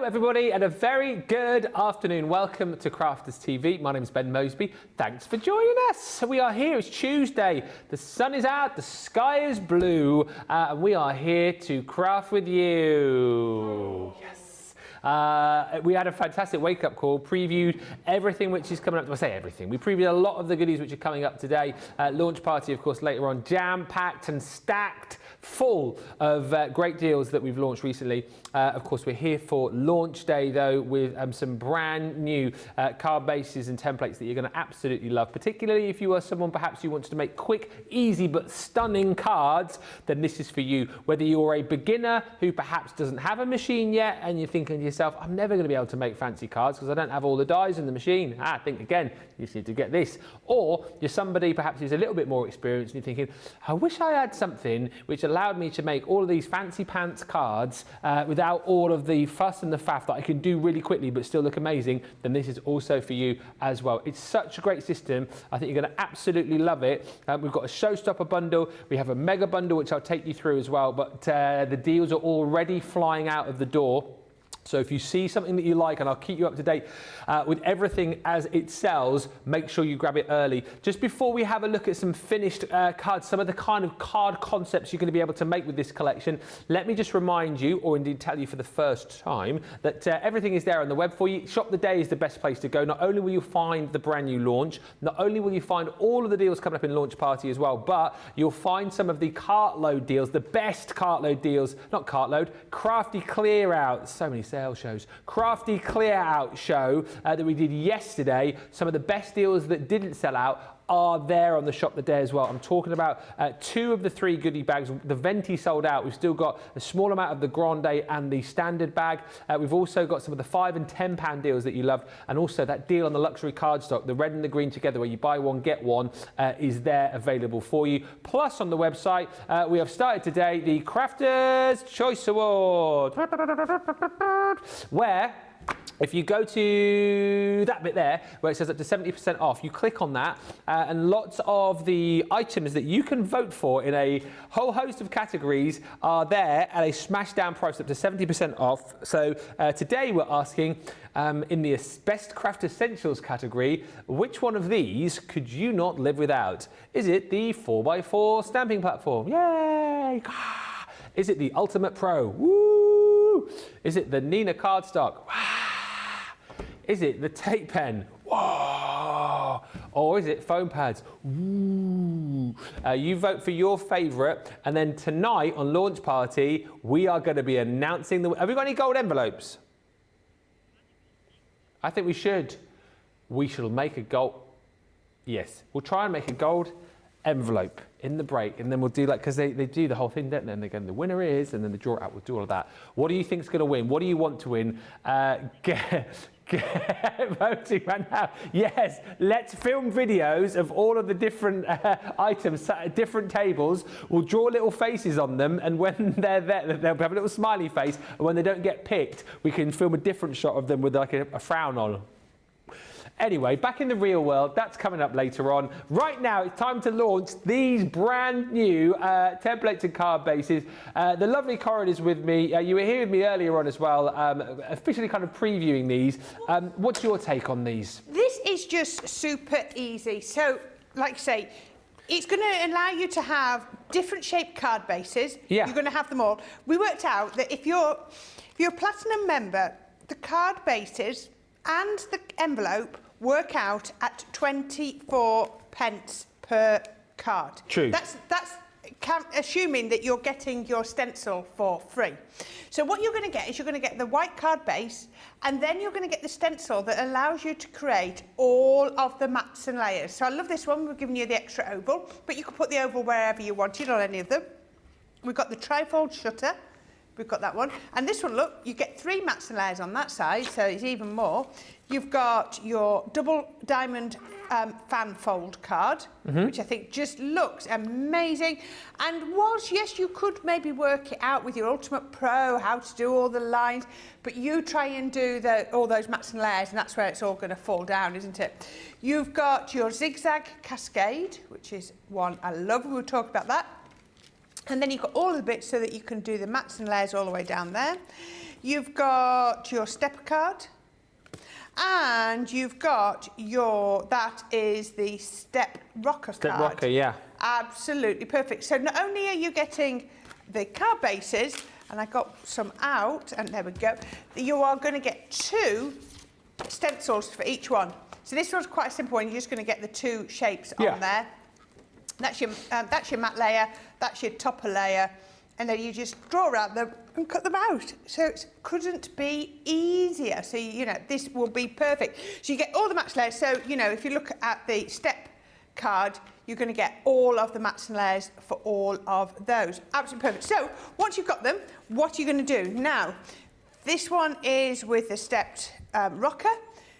everybody, and a very good afternoon. Welcome to Crafters TV. My name is Ben Moseby. Thanks for joining us. So we are here. It's Tuesday. The sun is out. The sky is blue. And we are here to craft with you. Yes. We had a fantastic wake-up call, previewed everything which is coming up. I say everything. We previewed a lot of the goodies which are coming up today. Launch party, of course, later on. Jam-packed and stacked, full of great deals that we've launched recently. Of course, we're here for launch day, though, with some brand new card bases and templates that you're going to absolutely love, particularly if you are someone perhaps who wants to make quick, easy, but stunning cards, then this is for you. Whether you're a beginner who perhaps doesn't have a machine yet and you're thinking to yourself, I'm never going to be able to make fancy cards because I don't have all the dies in the machine. Think again, you just need to get this. Or you're somebody perhaps who's a little bit more experienced and you're thinking, I wish I had something which allowed me to make all of these fancy pants cards without all of the fuss and the faff that I can do really quickly but still look amazing, then this is also for you as well. It's such a great system. I think you're going to absolutely love it. We've got a Showstopper bundle. We have a mega bundle, which I'll take you through as well, but the deals are already flying out of the door. So if you see something that you like, and I'll keep you up to date with everything as it sells, make sure you grab it early. Just before we have a look at some finished cards, some of the kind of card concepts you're going to be able to make with this collection, let me just remind you, or indeed tell you for the first time, that everything is there on the web for you. Shop the Day is the best place to go. Not only will you find the brand new launch, not only will you find all of the deals coming up in launch party as well, but you'll find some of the cartload deals, the best cartload deals, not cartload, crafty clear out. So many sales shows. Crafty clear out show that we did yesterday. Some of the best deals that didn't sell out are there on the Shop the Day as well. I'm talking about 2 of the 3 goodie bags. The Venti sold out. We've still got a small amount of the Grande and the standard bag. We've also got some of the £5 and £10 deals that you loved, and also that deal on the luxury cardstock, the red and the green together, where you buy one get one, is there available for you. Plus on the website we have started today the Crafters Choice Award, where if you go to that bit there where it says up to 70% off, you click on that and lots of the items that you can vote for in a whole host of categories are there at a smashed down price up to 70% off. So today we're asking in the Best Craft Essentials category, which one of these could you not live without? Is it the 4x4 stamping platform? Yay! Is it the Ultimate Pro? Woo! Is it the Nina cardstock? Is it the tape pen? Whoa! Or is it foam pads? Ooh. You vote for your favourite, and then tonight on launch party we are going to be announcing the. Have we got any gold envelopes? I think we should. We shall make a gold. Yes, we'll try and make a gold envelope in the break, and then we'll do like, because they do the whole thing, don't they? And again, the winner is, and then the draw out will do all of that. What do you think's going to win? What do you want to win? Get voting right now. Yes, let's film videos of all of the different items, different tables. We'll draw little faces on them, and when they're there, they'll have a little smiley face, and when they don't get picked, we can film a different shot of them with like a frown on. Anyway, back in the real world, that's coming up later on. Right now, it's time to launch these brand new templates and card bases. The lovely Corrine is with me. You were here with me earlier on as well, officially kind of previewing these. What's your take on these? This is just super easy. So, like I say, it's going to allow you to have different shaped card bases. Yeah. You're going to have them all. We worked out that if you're a Platinum member, the card bases and the envelope work out at 24 pence per card. True. That's assuming that you're getting your stencil for free. So what you're going to get is you're going to get the white card base, and then you're going to get the stencil that allows you to create all of the mats and layers. So I love this one. We're giving you the extra oval, but you can put the oval wherever you wanted on any of them. We've got the trifold shutter. We've got that one. And this one, look, you get 3 mats and layers on that side, so it's even more. You've got your double diamond fan fold card, which I think just looks amazing. And whilst, yes, you could maybe work it out with your Ultimate Pro, how to do all the lines, but you try and do all those mats and layers, and that's where it's all going to fall down, isn't it? You've got your zigzag cascade, which is one I love. We'll talk about that. And then you've got all of the bits so that you can do the mats and layers all the way down there. you've got your stepper card, and you've got your, that is the step rocker card. Step rocker, yeah. Absolutely perfect. So not only are you getting the card bases, and I got some out, and there we go, you are going to get 2 stencils for each one. So this one's quite a simple one. You're just going to get the 2 shapes on there. That's your matte layer, that's your topper layer, and then you just draw around them and cut them out. So it couldn't be easier. So, you know, this will be perfect. So you get all the matte layers. So, you know, if you look at the step card, you're going to get all of the mats and layers for all of those. Absolutely perfect. So once you've got them, what are you going to do? Now, this one is with the stepped rocker.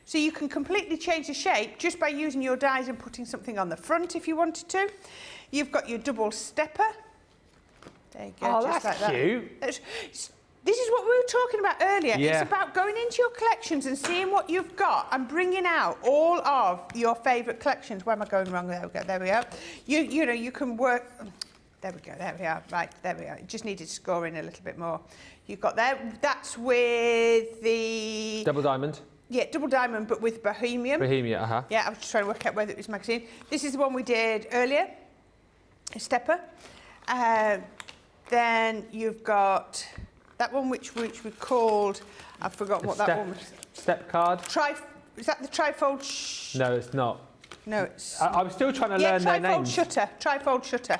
So you can completely change the shape just by using your dies and putting something on the front if you wanted to. You've got your double stepper. There you go, Oh, just that's like that. cute. This is what we were talking about earlier. Yeah. It's about going into your collections and seeing what you've got and bringing out all of your favourite collections. Where am I going wrong? There we go, there we are. You know, you can work... There we go, there we are. Right, there we are. It just needed scoring a little bit more. You've got there. That's with the... Double diamond. Yeah, double diamond, but with Bohemian. Bohemia, Yeah, I was just trying to work out whether it was magazine. This is the one we did earlier, a stepper. Then you've got that one which we called, I've forgotten what that one was. Step card. Is that the trifold? No, it's not. No, it's... I'm still trying to learn their names. Trifold shutter.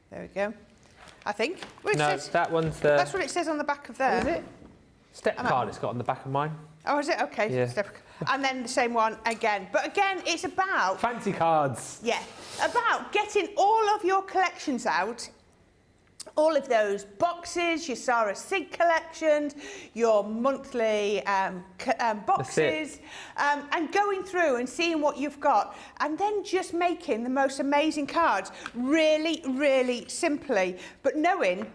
There we go. I think. Well, No, says, that one's the... that's what it says on the back of there. Is it? Step card it's got on the back of mine. Oh, is it? Okay. Yeah. And then the same one again. But again, it's about... Fancy cards. Yeah, about getting all of your collections out, all of those boxes, your Sarah Sig collections, your monthly boxes, and going through and seeing what you've got, and then just making the most amazing cards, really, really simply, but knowing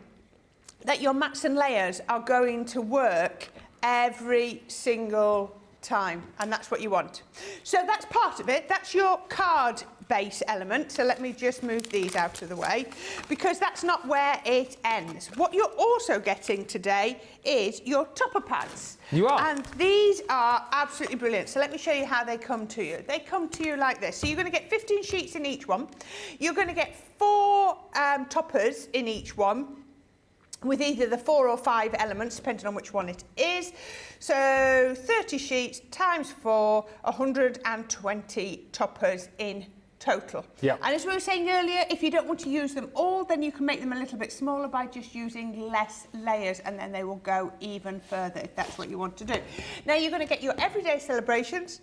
that your mats and layers are going to work every single time, and that's what you want. So that's part of it. That's your card base element. So let me just move these out of the way, because that's not where it ends. What you're also getting today is your topper pads. You are. And these are absolutely brilliant. So let me show you how they come to you. They come to you like this. So you're going to get 15 sheets in each one. You're going to get 4 toppers in each one, with either the 4 or 5 elements, depending on which one it is. So 30 sheets times 4, 120 toppers in total. Yep. And as we were saying earlier, if you don't want to use them all, then you can make them a little bit smaller by just using less layers, and then they will go even further if that's what you want to do. Now you're going to get your everyday celebrations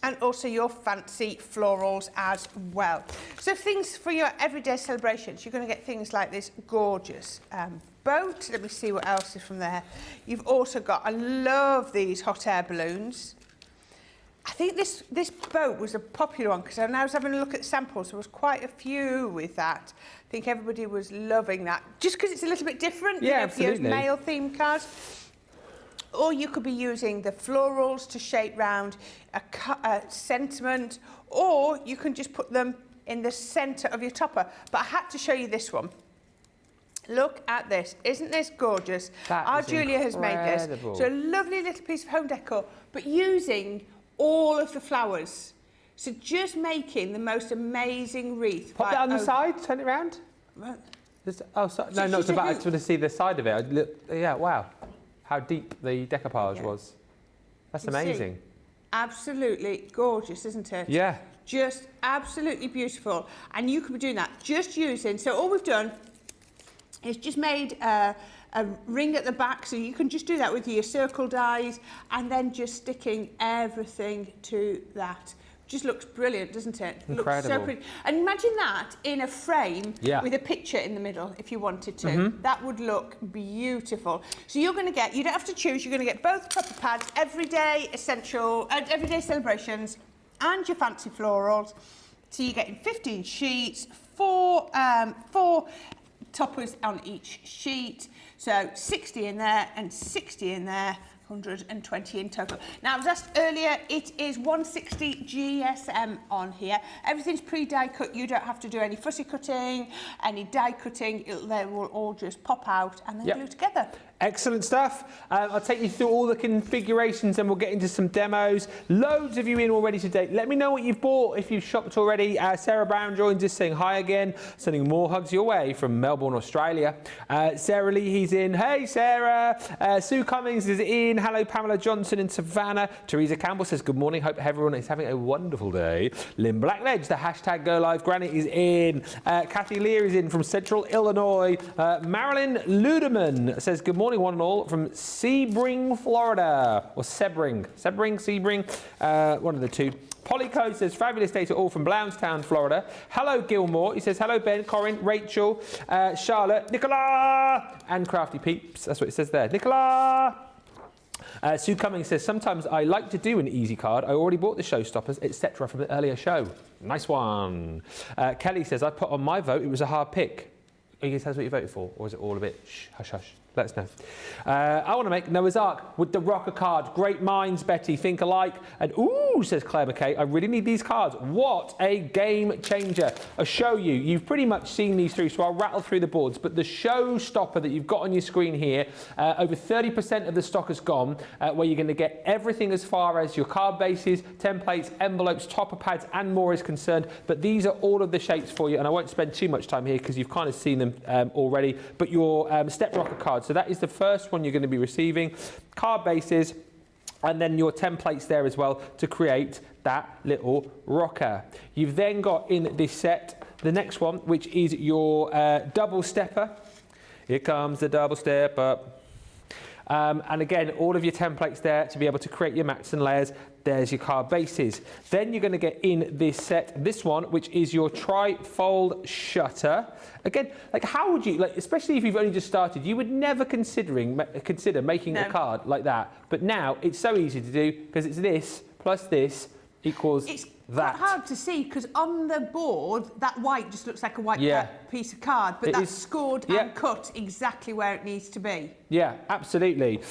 and also your fancy florals as well. So things for your everyday celebrations, you're going to get things like this gorgeous boat. Let me see what else is from there. You've also got, I love these hot air balloons. I think this boat was a popular one, because when I was having a look at samples, there was quite a few with that. I think everybody was loving that, just because it's a little bit different. Yeah, absolutely. absolutely. Male themed cards. Or you could be using the florals to shape round a sentiment, or you can just put them in the centre of your topper. But I had to show you this one. Look at this. Isn't this gorgeous? Our Julia has made this. So a lovely little piece of home decor, but using all of the flowers. So just making the most amazing wreath. Pop that on the side, turn it around. What? Oh, sorry. No, not about. I just want to see the side of it. Yeah, wow. How deep the decoupage was. That's amazing. Absolutely gorgeous, isn't it? Yeah. Just absolutely beautiful. And you could be doing that just using, so all we've done is just made a ring at the back, so you can just do that with your circle dies, and then just sticking everything to that. Just looks brilliant, doesn't it? Incredible. Looks so pretty. And imagine that in a frame with a picture in the middle, if you wanted to. That would look beautiful. So you're going to get, you don't have to choose, you're going to get both topper pads, everyday everyday celebrations, and your fancy florals. So you're getting 15 sheets, 4 toppers on each sheet. So 60 in there and 60 in there. 120 in total. Now, I was asked earlier, it is 160 GSM on here. Everything's pre-die cut. You don't have to do any fussy cutting, any die cutting. They will all just pop out and then glue together. Excellent stuff. I'll take you through all the configurations and we'll get into some demos. Loads of you in already today. Let me know what you've bought if you've shopped already. Sarah Brown joins us saying hi again, sending more hugs your way from Melbourne, Australia. Sarah Lee, he's in. Hey, Sarah. Sue Cummings is in. Hello, Pamela Johnson in Savannah. Teresa Campbell says good morning. Hope everyone is having a wonderful day. Lynn Blackledge, the hashtag Go Live Granny is in. Kathy Lear is in from Central Illinois. Marilyn Ludeman says good morning, one and all, from Sebring, Florida. Or Sebring. One of the two. Polly Code says fabulous day to all from Blountstown, Florida. Hello, Gilmore. He says hello, Ben, Corinne, Rachel, Charlotte, Nicola, and Crafty Peeps. That's what it says there. Nicola. Sue Cummings says, sometimes I like to do an easy card. I already bought the Showstoppers, etc. from the earlier show. Nice one. Kelly says, I put on my vote. It was a hard pick. Are you going to tell us what you voted for? Or is it all a bit hush hush? Let us know. I want to make Noah's Ark with the rocker card. Great minds, Betty. Think alike. And ooh, says Claire McKay, I really need these cards. What a game changer. I'll show you. You've pretty much seen these through, so I'll rattle through the boards. But the Showstopper that you've got on your screen here, over 30% of the stock has gone, where you're going to get everything as far as your card bases, templates, envelopes, topper pads, and more is concerned. But these are all of the shapes for you, and I won't spend too much time here because you've kind of seen them already. But your step rocker cards. So that is the first one you're going to be receiving. Card bases, and then your templates there as well to create that little rocker. You've then got in this set the next one, which is your double stepper. Here comes the double stepper. And again, all of your templates there to be able to create your mats and layers. There's your card bases. Then you're going to get in this set, this one, which is your tri-fold shutter. Again, like how would you, like, especially if you've only just started, you would never consider making a card like that. But now it's so easy to do because it's this plus this equals that. It's quite hard to see because on the board, that white just looks like a white piece of card, but that's scored and cut exactly where it needs to be. Yeah, absolutely.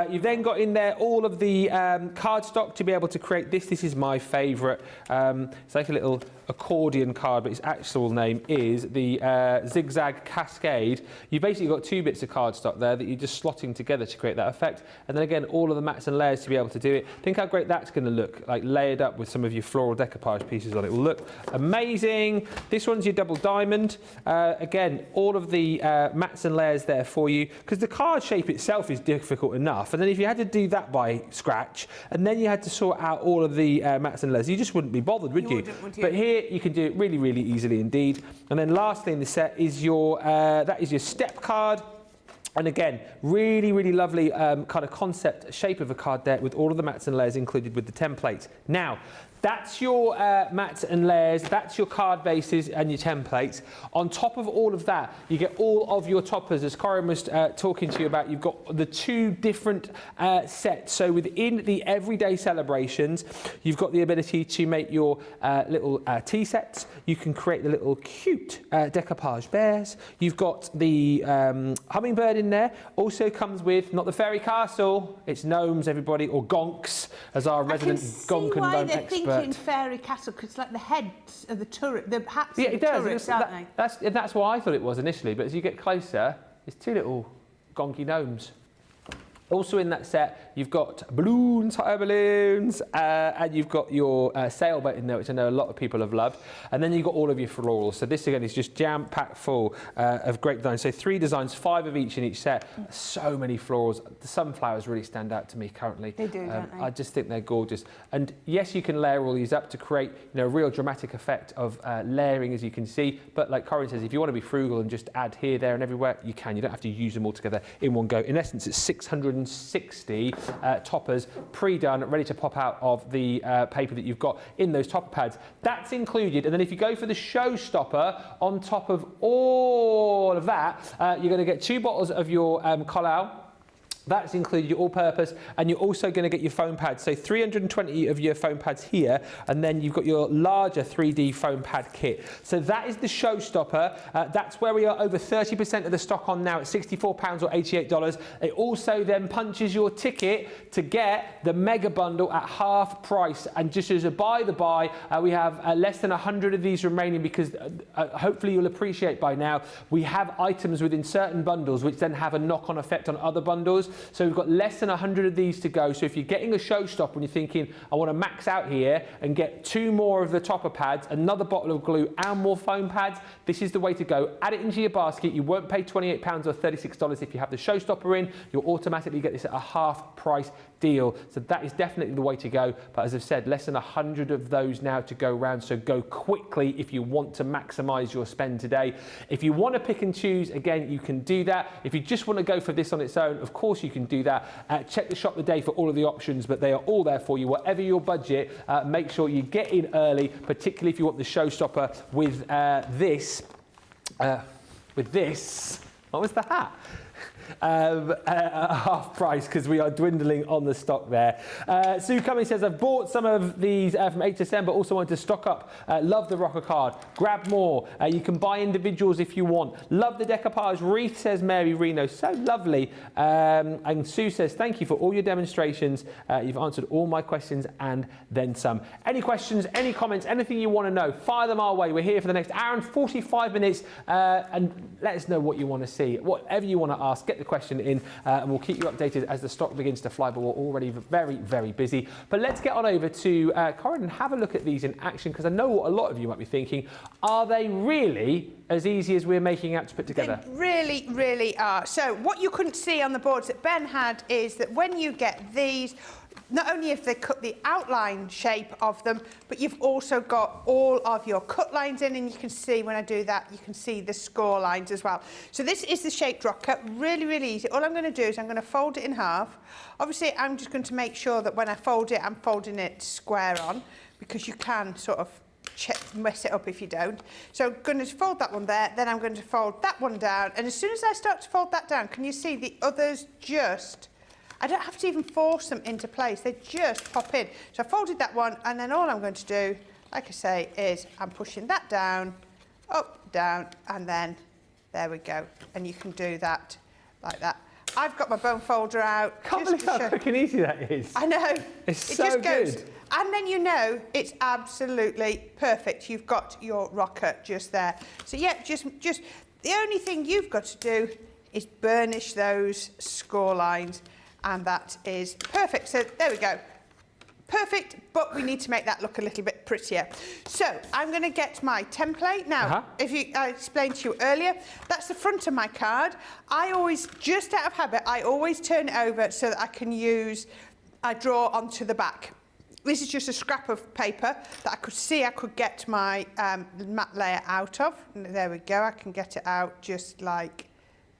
You've then got in there all of the cardstock to be able to create this. This is my favourite. It's like a little accordion card, but its actual name is the Zigzag Cascade. You've basically got two bits of cardstock there that you're just slotting together to create that effect. And then again, all of the mats and layers to be able to do it. Think how great that's going to look, like layered up with some of your floral decoupage pieces on it. It will look amazing. This one's your double diamond. Again, all of the mats and layers there for you, because the card shape itself is difficult enough. And then if you had to do that by scratch, and then you had to sort out all of the mats and layers, you just wouldn't be bothered, would you? But here you can do it really, really easily indeed. And then lastly in the set is your that is your step card. And again, really, really lovely kind of concept shape of a card there with all of the mats and layers included with the templates. Now, that's your mats and layers, that's your card bases and your templates. On top of all of that, you get all of your toppers, as Corinne was talking to you about. You've got the two different sets. So within the everyday celebrations, you've got the ability to make your little tea sets. You can create the little cute decoupage bears. You've got the hummingbird in there. Also comes with, not the fairy castle, it's gnomes, everybody, or gonks, as our resident gonk and gnome expert. In fairy castle, because it's like the heads of the turret, the hats of the turrets, aren't they? That's what I thought it was initially, but as you get closer, it's two little gonky gnomes. Also in that set, you've got balloons, hot air balloons, and you've got your sailboat in there, which I know a lot of people have loved. And then you've got all of your florals. So this again is just jam-packed full of great designs. So 3 designs, 5 of each in each set. So many florals. The sunflowers really stand out to me currently. They do, don't they? I just think they're gorgeous. And yes, you can layer all these up to create, a real dramatic effect of layering, as you can see. But like Corinne says, if you want to be frugal and just add here, there, and everywhere, you can. You don't have to use them all together in one go. In essence, it's 660 toppers pre-done, ready to pop out of the paper that you've got in those topper pads. That's included. And then if you go for the Showstopper, on top of all of that, you're going to get 2 bottles of your Collao. That's included your all-purpose, and you're also going to get your foam pads. So 320 of your foam pads here, and then you've got your larger 3D foam pad kit. So that is the Showstopper. That's where we are over 30% of the stock on now at £64 or $88. It also then punches your ticket to get the mega bundle at half price. And just as a by the by, we have less than 100 of these remaining because hopefully you'll appreciate by now, we have items within certain bundles which then have a knock-on effect on other bundles. So we've got less than 100 of these to go. So if you're getting a Showstopper and you're thinking, I want to max out here and get 2 more of the topper pads, another bottle of glue and more foam pads, this is the way to go. Add it into your basket. You won't pay £28 or $36 if you have the Showstopper in. You'll automatically get this at a half price deal. So that is definitely the way to go. But as I've said, less than 100 of those now to go round. So go quickly if you want to maximize your spend today. If you want to pick and choose, again, you can do that. If you just want to go for this on its own, of course you can do that. Check the shop today for all of the options, but they are all there for you. Whatever your budget, make sure you get in early, particularly if you want the Showstopper with this. What was the hat? At half price because we are dwindling on the stock there. Sue Cummings says, I've bought some of these from HSM, but also wanted to stock up. Love the rocker card. Grab more. You can buy individuals if you want. Love the decoupage wreath, says Mary Reno. So lovely. And Sue says, thank you for all your demonstrations. You've answered all my questions and then some. Any questions, any comments, anything you want to know, fire them our way. We're here for the next hour and 45 minutes and let us know what you want to see. Whatever you want to ask, get the question in and we'll keep you updated as the stock begins to fly, but we're already very, very busy. But let's get on over to Corrine and have a look at these in action, because I know what a lot of you might be thinking. Are they really as easy as we're making out to put together? They really, really are. So what you couldn't see on the boards that Ben had is that when you get these, not only have they cut the outline shape of them, but you've also got all of your cut lines in, and you can see when I do that, you can see the score lines as well. So this is the shaped rocker, really, really easy. All I'm going to do is I'm going to fold it in half. Obviously, I'm just going to make sure that when I fold it, I'm folding it square on, because you can sort of mess it up if you don't. So I'm going to fold that one there, then I'm going to fold that one down, and as soon as I start to fold that down, can you see the others just... I don't have to even force them into place. They just pop in. So I folded that one, and then all I'm going to do, like I say, is I'm pushing that down, up, down, and then there we go. And you can do that like that. I've got my bone folder out. Can't believe how quick and easy that is. I know. It's so just goes. good. And then you know it's absolutely perfect. You've got your rocker just there. So yeah, just the only thing you've got to do is burnish those score lines. And that is perfect. So there we go. Perfect, but we need to make that look a little bit prettier. So I'm going to get my template. Now, I explained to you earlier, that's the front of my card. I always, just out of habit, I always turn it over so that I can I draw onto the back. This is just a scrap of paper that I could see I could get my matte layer out of. And there we go, I can get it out just like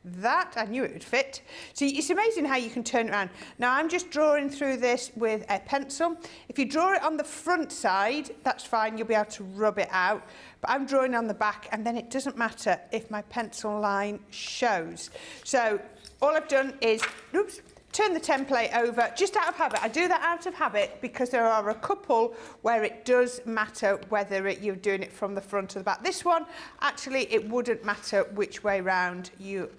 that. I knew it would fit. So it's amazing how you can turn it around. Now I'm just drawing through this with a pencil. If you draw it on the front side, that's fine, you'll be able to rub it out. But I'm drawing on the back, and then it doesn't matter if my pencil line shows. So all I've done is, turn the template over, just out of habit. I do that out of habit because there are a couple where it does matter whether you're doing it from the front or the back. This one, actually, it wouldn't matter which way round you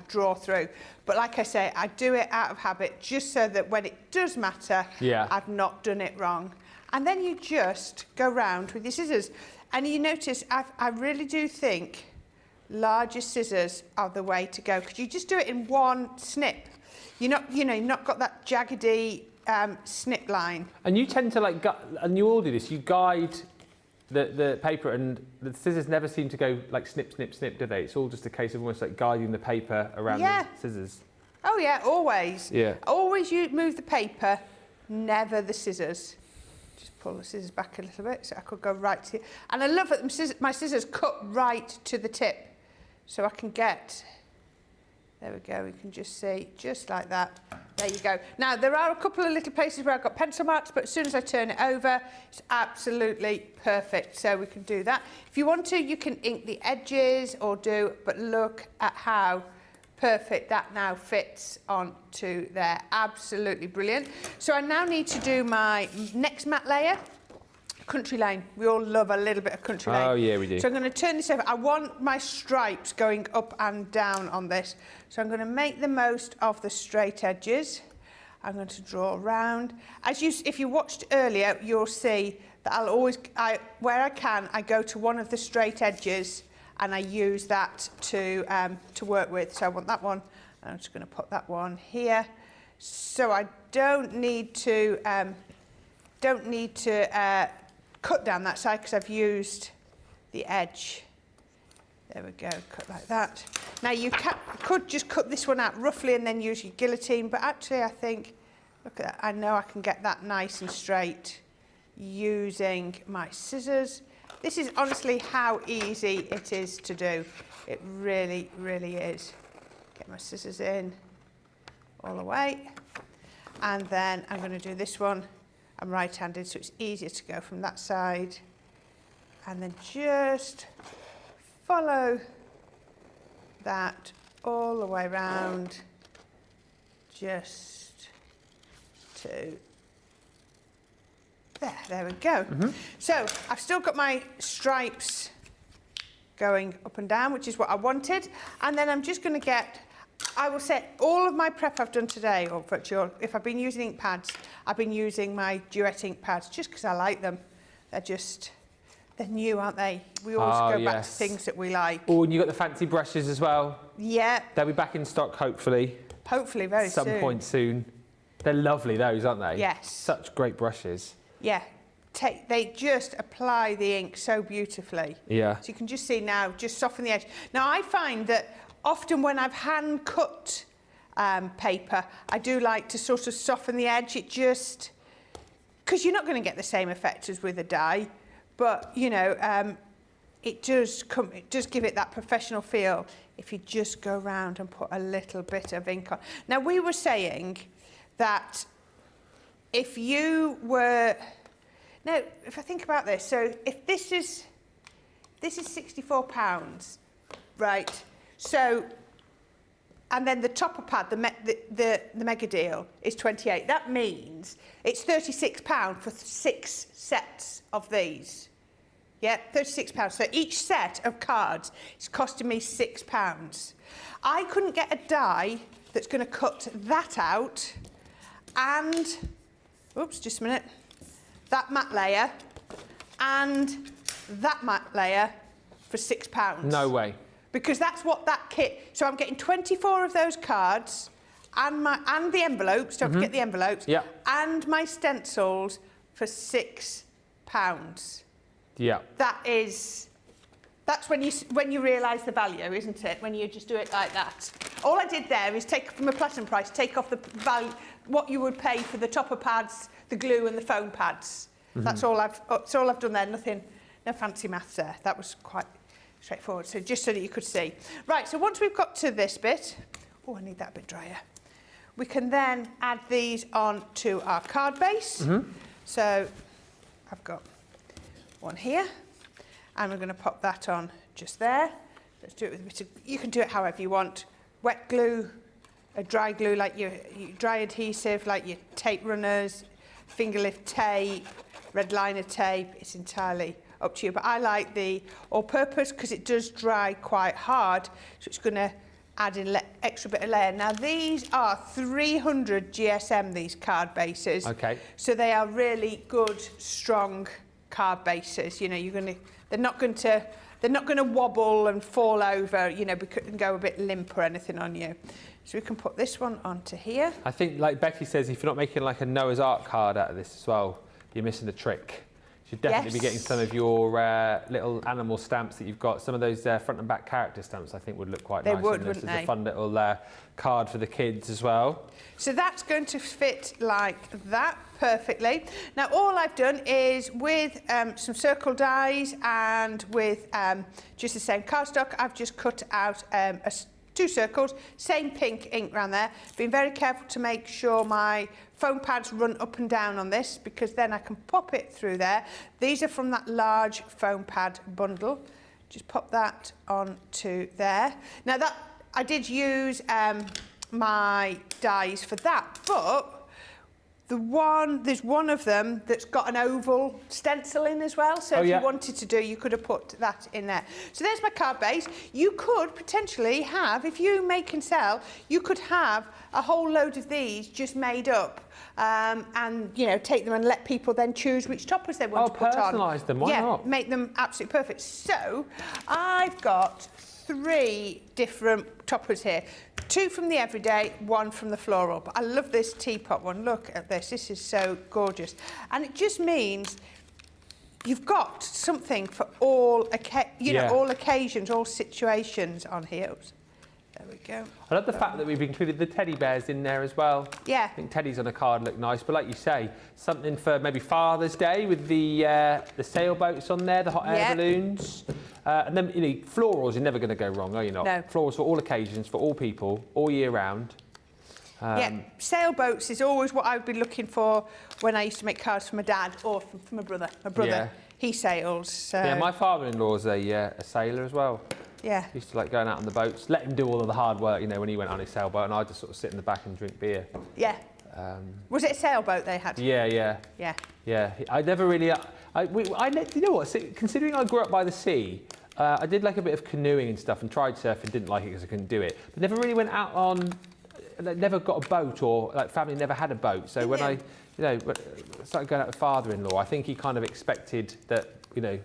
draw through. But like I say, I do it out of habit just so that when it does matter, I've not done it wrong. And then you just go round with your scissors. And you notice, I really do think larger scissors are the way to go, because you just do it in one snip. You've not got that jaggedy snip line. And you tend to and you all do this, you guide the paper, and the scissors never seem to go like snip, snip, snip, do they? It's all just a case of almost like guiding the paper around the scissors. Oh yeah, always. Yeah. Always you move the paper, never the scissors. Just pull the scissors back a little bit so I could go right to here. And I love that my scissors cut right to the tip, so I can get... There we go, we can just see, just like that. There you go. Now, there are a couple of little places where I've got pencil marks, but as soon as I turn it over, it's absolutely perfect. So we can do that. If you want to, you can ink the edges or but look at how Perfect, that now fits onto there. Absolutely brilliant. So I now need to do my next matte layer. Country Lane. We all love a little bit of Country Lane. Oh, yeah, we do. So I'm going to turn this over. I want my stripes going up and down on this. So I'm going to make the most of the straight edges. I'm going to draw around. If you watched earlier, you'll see that I'll always, where I can, I go to one of the straight edges and I use that to work with. So I want that one. I'm just going to put that one here. So I don't need to cut down that side because I've used the edge. There we go, cut like that. Now you could just cut this one out roughly and then use your guillotine, but actually I think, look at that, I know I can get that nice and straight using my scissors. This is honestly how easy it is to do. It really, really is. Get my scissors in all the way. And then I'm going to do this one. I'm right-handed, so it's easier to go from that side. And then just follow that all the way around, just to there we go. So I've still got my stripes going up and down, which is what I wanted. And then I'm just going to get, I will say all of my prep I've done today, or virtually, if I've been using ink pads, I've been using my Duet ink pads just because I like them. They're new, aren't they? We always go back to things that we like. Oh, and you got the fancy brushes as well. Yeah. They'll be back in stock, hopefully. Hopefully very soon. Some point soon. They're lovely, those, aren't they? Yes. Such great brushes. Yeah. They just apply the ink so beautifully. Yeah. So you can just see now, just soften the edge. Now, I find that often when I've hand cut paper, I do like to sort of soften the edge. It just, because you're not going to get the same effect as with a die, but you know, it does give it that professional feel if you just go around and put a little bit of ink on. Now, we were saying that if you were, now if I think about this, so if this is £64, right? So, and then the topper pad, the mega deal is 28. That means it's £36 for 6 sets of these. Yeah, £36. So each set of cards is costing me £6. I couldn't get a die that's going to cut that out and, oops, just a minute, that matte layer and that matte layer for £6. No way. Because that's what that kit, so I'm getting 24 of those cards and the envelopes, don't forget the envelopes, and my stencils for £6. Yeah. That's when you realise the value, isn't it? When you just do it like that. All I did there is take from a platinum price, take off the value, what you would pay for the topper pads, the glue and the foam pads. That's all I've done there, nothing, no fancy maths there. That was quite straightforward, so just so that you could see. Right, so once we've got to this bit, oh, I need that a bit drier. We can then add these on to our card base. So I've got one here, and we're going to pop that on just there. Let's do it with a bit of, you can do it however you want. Wet glue, a dry glue like your dry adhesive, like your tape runners, finger lift tape, red liner tape, it's entirely up to you. But I like the all-purpose because it does dry quite hard, so it's going to add an extra bit of layer. Now these are 300 GSM, these card bases. Okay. So they are really good, strong card bases. You know, they're not going to wobble and fall over, you know, and go a bit limp or anything on you. So we can put this one onto here. I think, like Becky says, if you're not making like a Noah's Ark card out of this as well, you're missing the trick. You should definitely be getting some of your little animal stamps that you've got. Some of those front and back character stamps I think would look quite nice. They would, wouldn't they? This is a fun little card for the kids as well. So that's going to fit like that perfectly. Now all I've done is with some circle dies and with just the same cardstock, I've just cut out 2 circles, same pink ink around there. Been very careful to make sure my foam pads run up and down on this because then I can pop it through there. These are from that large foam pad bundle. Just pop that onto there. Now that I did use my dies for that, but there's one of them that's got an oval stencil in as well. So if you wanted to do, you could have put that in there. So there's my card base. You could potentially have, if you make and sell, you could have a whole load of these just made up, and you know, take them and let people then choose which toppers they want to put on. Personalise them. Why not? Make them absolutely perfect. So I've got 3 different toppers here. 2 from the everyday, 1 from the floral. But I love this teapot one. Look at this. This is so gorgeous. And it just means you've got something for all, all occasions, all situations on here. Oops. There we go. I love the fact that we've included the teddy bears in there as well. Yeah. I think teddies on a card look nice, but like you say, something for maybe Father's Day with the sailboats on there, the hot air balloons. And then, you know, florals, you're never going to go wrong, are you not? No. Florals for all occasions, for all people, all year round. Sailboats is always what I would be looking for when I used to make cards for my dad or for my brother. My brother, he sails. So. Yeah, my father-in-law's a sailor as well. Yeah. He used to like going out on the boats, let him do all of the hard work, you know, when he went on his sailboat, and I'd just sort of sit in the back and drink beer. Yeah. Was it a sailboat they had? Yeah. I never really. You know what? Considering I grew up by the sea, I did like a bit of canoeing and stuff, and tried surfing. Didn't like it because I couldn't do it. But never really went out on. Never got a boat, or like family never had a boat. So when I started going out with father-in-law, I think he kind of expected that, you know,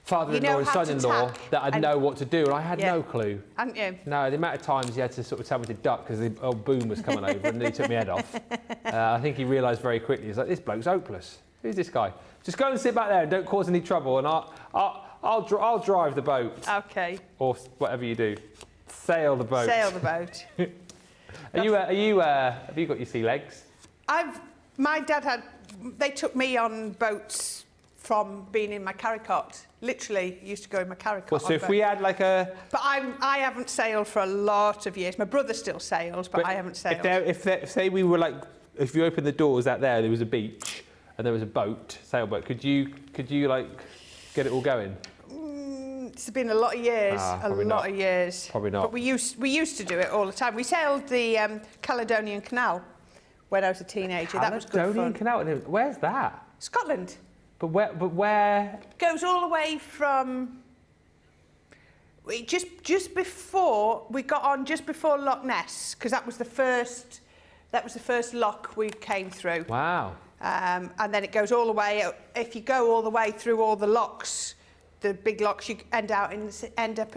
father-in-law and son-in-law, that I'd know what to do, and I had no clue. Hadn't you? No, the amount of times he had to sort of tell me to duck because the old boom was coming over and he took my head off. I think he realised very quickly, he's like, this bloke's hopeless. Who's this guy? Just go and sit back there and don't cause any trouble, and I'll drive the boat. Okay. Or whatever you do. Sail the boat. Sail the boat. Have you got your sea legs? My dad they took me on boats from being in my carry cot. Literally used to go in my carry cot. Well, so if we had like a... But I haven't sailed for a lot of years. My brother still sails, but I haven't sailed. Say we were like, if you opened the doors out there was a beach and there was a boat, sailboat, could you like get it all going? It's been a lot of years. Of years. Probably not. But we used to do it all the time. We sailed the Caledonian Canal when I was a teenager. That was good fun. Caledonian Canal? Where's that? Scotland. But where? It goes all the way from just before we got on, just before Loch Ness, because that was the first loch we came through. Wow. And then it goes all the way. If you go all the way through all the locks, the big locks, you end up in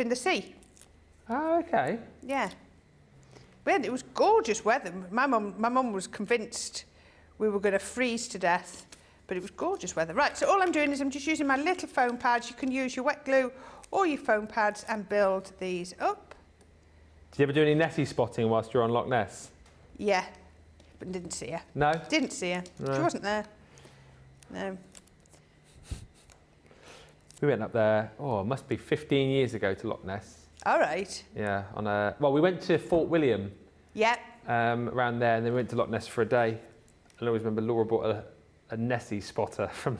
the sea. Oh, okay. Yeah. But it was gorgeous weather. My mum was convinced we were going to freeze to death. But it was gorgeous weather. Right, so all I'm doing is I'm just using my little foam pads. You can use your wet glue or your foam pads and build these up. Did you ever do any Nessie spotting whilst you're on Loch Ness? Yeah, but didn't see her. No? Didn't see her. No. She wasn't there. No. We went up there, it must be 15 years ago to Loch Ness. All right. Yeah, we went to Fort William. Yeah. Around there, and then we went to Loch Ness for a day. And I always remember Laura bought a Nessie spotter from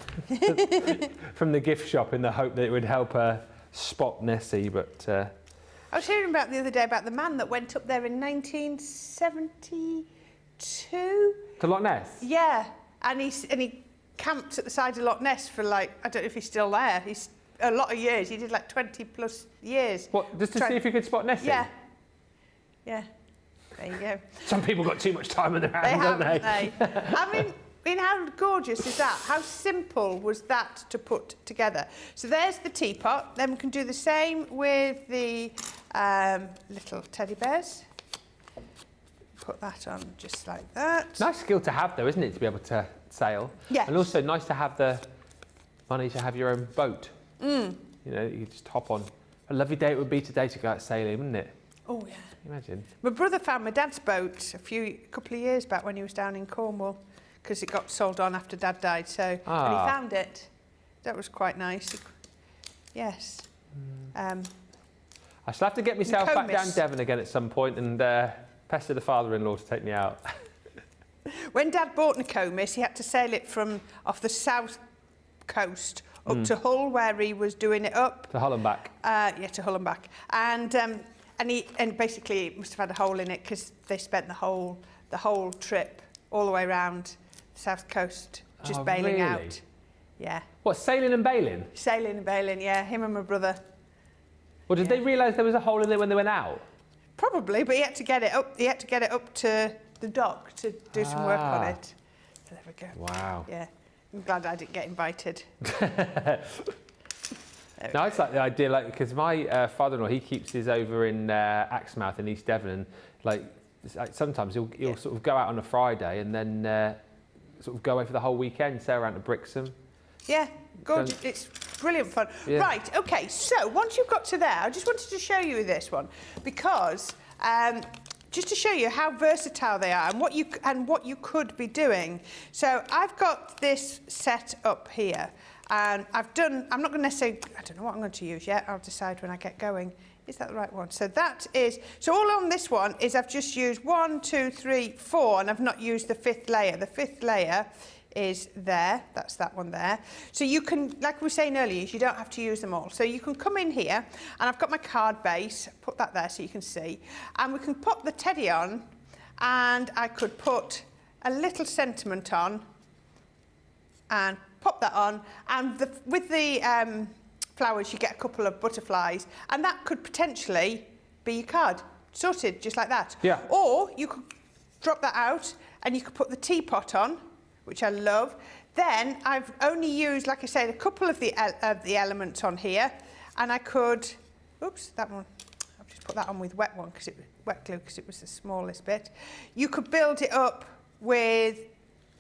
from the gift shop in the hope that it would help her spot Nessie, but... I was hearing about the other day about the man that went up there in 1972. To Loch Ness? Yeah, and he camped at the side of Loch Ness for like, I don't know if he's still there, he's a lot of years, he did like 20 plus years. What, just to see if you could spot Nessie? Yeah. Yeah, there you go. Some people got too much time on their hands, don't they? I mean, how gorgeous is that? How simple was that to put together? So there's the teapot. Then we can do the same with the little teddy bears. Put that on just like that. Nice skill to have, though, isn't it, to be able to sail? Yeah. And also nice to have the money to have your own boat. You know, you just hop on. A lovely day it would be today to go out sailing, wouldn't it? Oh, yeah. Imagine. My brother found my dad's boat a couple of years back when he was down in Cornwall, because it got sold on after Dad died. So and he found it. That was quite nice. Yes. I shall have to get myself back down Devon again at some point and pester the father-in-law to take me out. When Dad bought Nokomis, he had to sail it from off the south coast up to Hull, where he was doing it up. To Hull and back. Yeah, to Hull and back. And and basically it must have had a hole in it because they spent the whole trip all the way around the south coast just bailing really? out. Yeah. What, sailing and bailing? Sailing and bailing, yeah. Him and my brother. Well, did they realise there was a hole in it when they went out? Probably, but he had to get it up. He had to get it up to the dock to do some work on it. So there we go. Wow. Yeah. I'm glad I didn't get invited. No, it's like the idea, like, because my father-in-law, he keeps his over in Axmouth in East Devon, and like sometimes he'll sort of go out on a Friday and then sort of go away for the whole weekend, sail around to Brixham. Yeah, gorgeous. It's brilliant fun. Yeah. Right, okay, so once you've got to there, I just wanted to show you this one because just to show you how versatile they are and what you could be doing. So I've got this set up here. And I'm not going to necessarily, I don't know what I'm going to use yet. I'll decide when I get going. Is that the right one? So all on this one is I've just used 1, 2, 3, 4, and I've not used the 5th layer. The 5th layer is there. That's that one there. So you can, like we were saying earlier, you don't have to use them all. So you can come in here, and I've got my card base. Put that there so you can see. And we can pop the teddy on, and I could put a little sentiment on, and pop that on, and with the flowers you get a couple of butterflies, and that could potentially be your card, sorted just like that. Yeah. Or you could drop that out and you could put the teapot on, which I love. Then I've only used, like I said, a couple of the elements on here, and I could, oops, that one, I've just put that on with wet glue because it was the smallest bit. You could build it up with,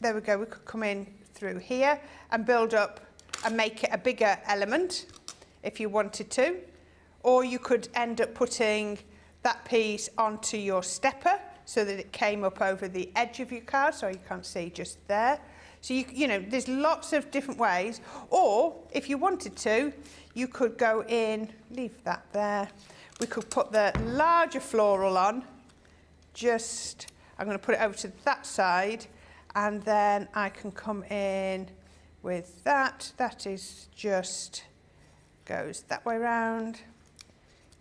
there we go, we could come in through here and build up and make it a bigger element if you wanted to, or you could end up putting that piece onto your stepper so that it came up over the edge of your card so you can't see just there. So you know, there's lots of different ways, or if you wanted to, you could go in, leave that there, we could put the larger floral on, just, I'm going to put it over to that side, and then I can come in with that. That is just, goes that way round,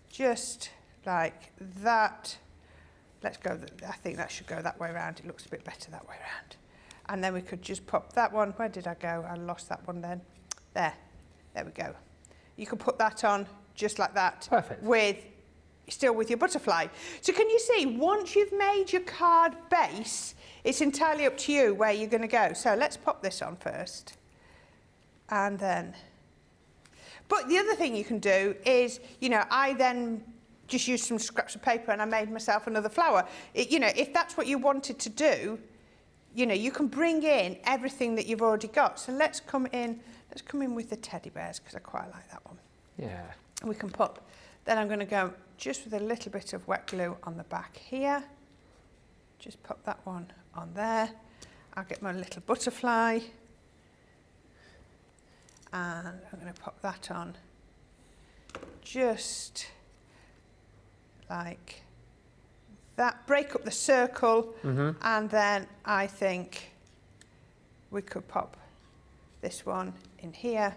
just like that. Let's go, I think that should go that way round. It looks a bit better that way round. And then we could just pop that one. Where did I go? I lost that one then. There we go. You can put that on just like that. Perfect. Still with your butterfly. So can you see, once you've made your card base, it's entirely up to you where you're going to go. So let's pop this on first. And then, but the other thing you can do is, you know, I then just used some scraps of paper and I made myself another flower. You know, if that's what you wanted to do, you know, you can bring in everything that you've already got. So let's come in with the teddy bears because I quite like that one. Yeah. And we can put, then I'm going to go just with a little bit of wet glue on the back here. Just put that one on there. I'll get my little butterfly. And I'm going to pop that on just like that. Break up the circle, and then I think we could pop this one in here.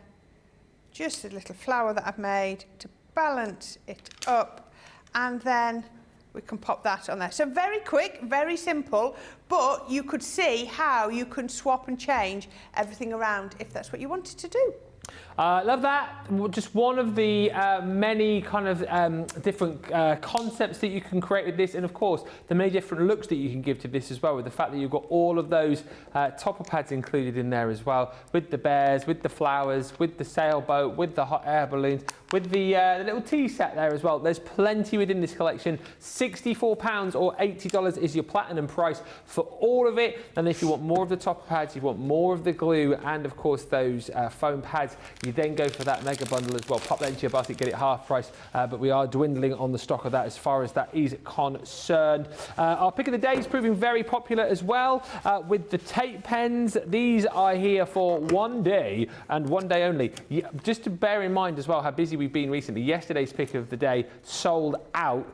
Just a little flower that I've made to balance it up, and then we can pop that on there. So very quick, very simple, but you could see how you can swap and change everything around if that's what you wanted to do. Love that. Just one of the many kind of different concepts that you can create with this, and of course the many different looks that you can give to this as well, with the fact that you've got all of those topper pads included in there as well, with the bears, with the flowers, with the sailboat, with the hot air balloons, with the little tea set there as well. There's plenty within this collection. £64 or $80 is your platinum price for all of it. And if you want more of the topper pads, you want more of the glue, and of course those foam pads, you then go for that mega bundle as well. Pop that into your basket, get it half price, but we are dwindling on the stock of that as far as that is concerned. Our pick of the day is proving very popular as well with the tape pens. These are here for one day and one day only. Just to bear in mind as well how busy we've been recently. Yesterday's pick of the day sold out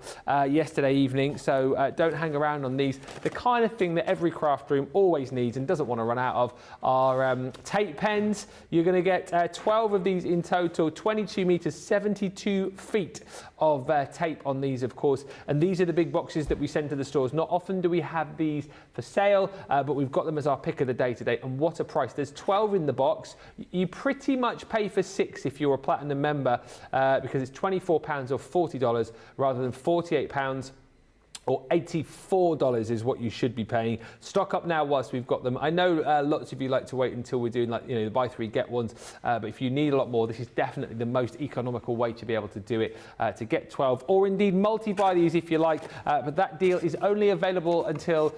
yesterday evening, so don't hang around on these. The kind of thing that every craft room always needs and doesn't want to run out of are tape pens. You're going to get there, 12 of these in total, 22 metres, 72 feet of tape on these, of course. And these are the big boxes that we send to the stores. Not often do we have these for sale, but we've got them as our pick of the day today. And what a price. There's 12 in the box. You pretty much pay for 6 if you're a Platinum member, because it's £24 or $40 rather than £48 or $84 is what you should be paying. Stock up now whilst we've got them. I know lots of you like to wait until we're doing, like, you know, the buy 3 get ones, but if you need a lot more, this is definitely the most economical way to be able to do it, to get 12, or indeed multi-buy these if you like, but that deal is only available until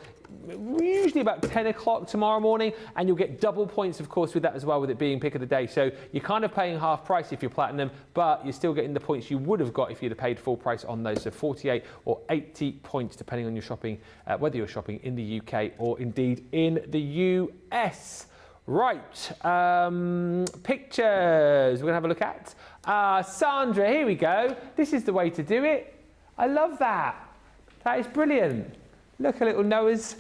usually about 10 o'clock tomorrow morning, and you'll get double points, of course, with that as well, with it being pick of the day. So you're kind of paying half price if you're Platinum, but you're still getting the points you would have got if you'd have paid full price on those. So 48 or 80 points, depending on your shopping, whether you're shopping in the UK or indeed in the US. Right, pictures we're gonna have a look at. Sandra, here we go. This is the way to do it. I love that. That is brilliant. Look, a little Noah's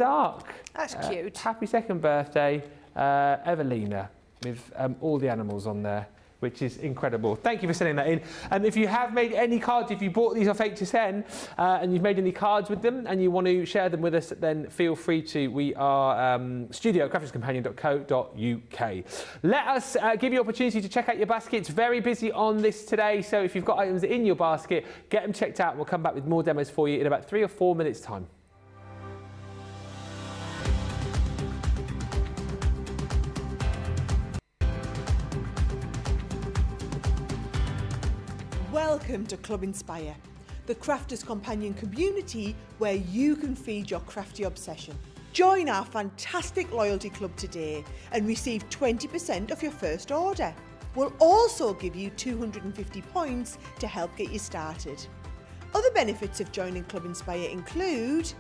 Ark. That's cute. Happy 2nd birthday, Evelina, with all the animals on there, which is incredible. Thank you for sending that in. And if you have made any cards, if you bought these off HSN and you've made any cards with them and you want to share them with us, then feel free to. We are studio@crafterscompanion.co.uk. Let us give you opportunity to check out your basket. It's very busy on this today, so if you've got items in your basket, get them checked out. We'll come back with more demos for you in about 3 or 4 minutes' time. Welcome to Club Inspire, the Crafters Companion community where you can feed your crafty obsession. Join our fantastic loyalty club today and receive 20% of your first order. We'll also give you 250 points to help get you started. Other benefits of joining Club Inspire include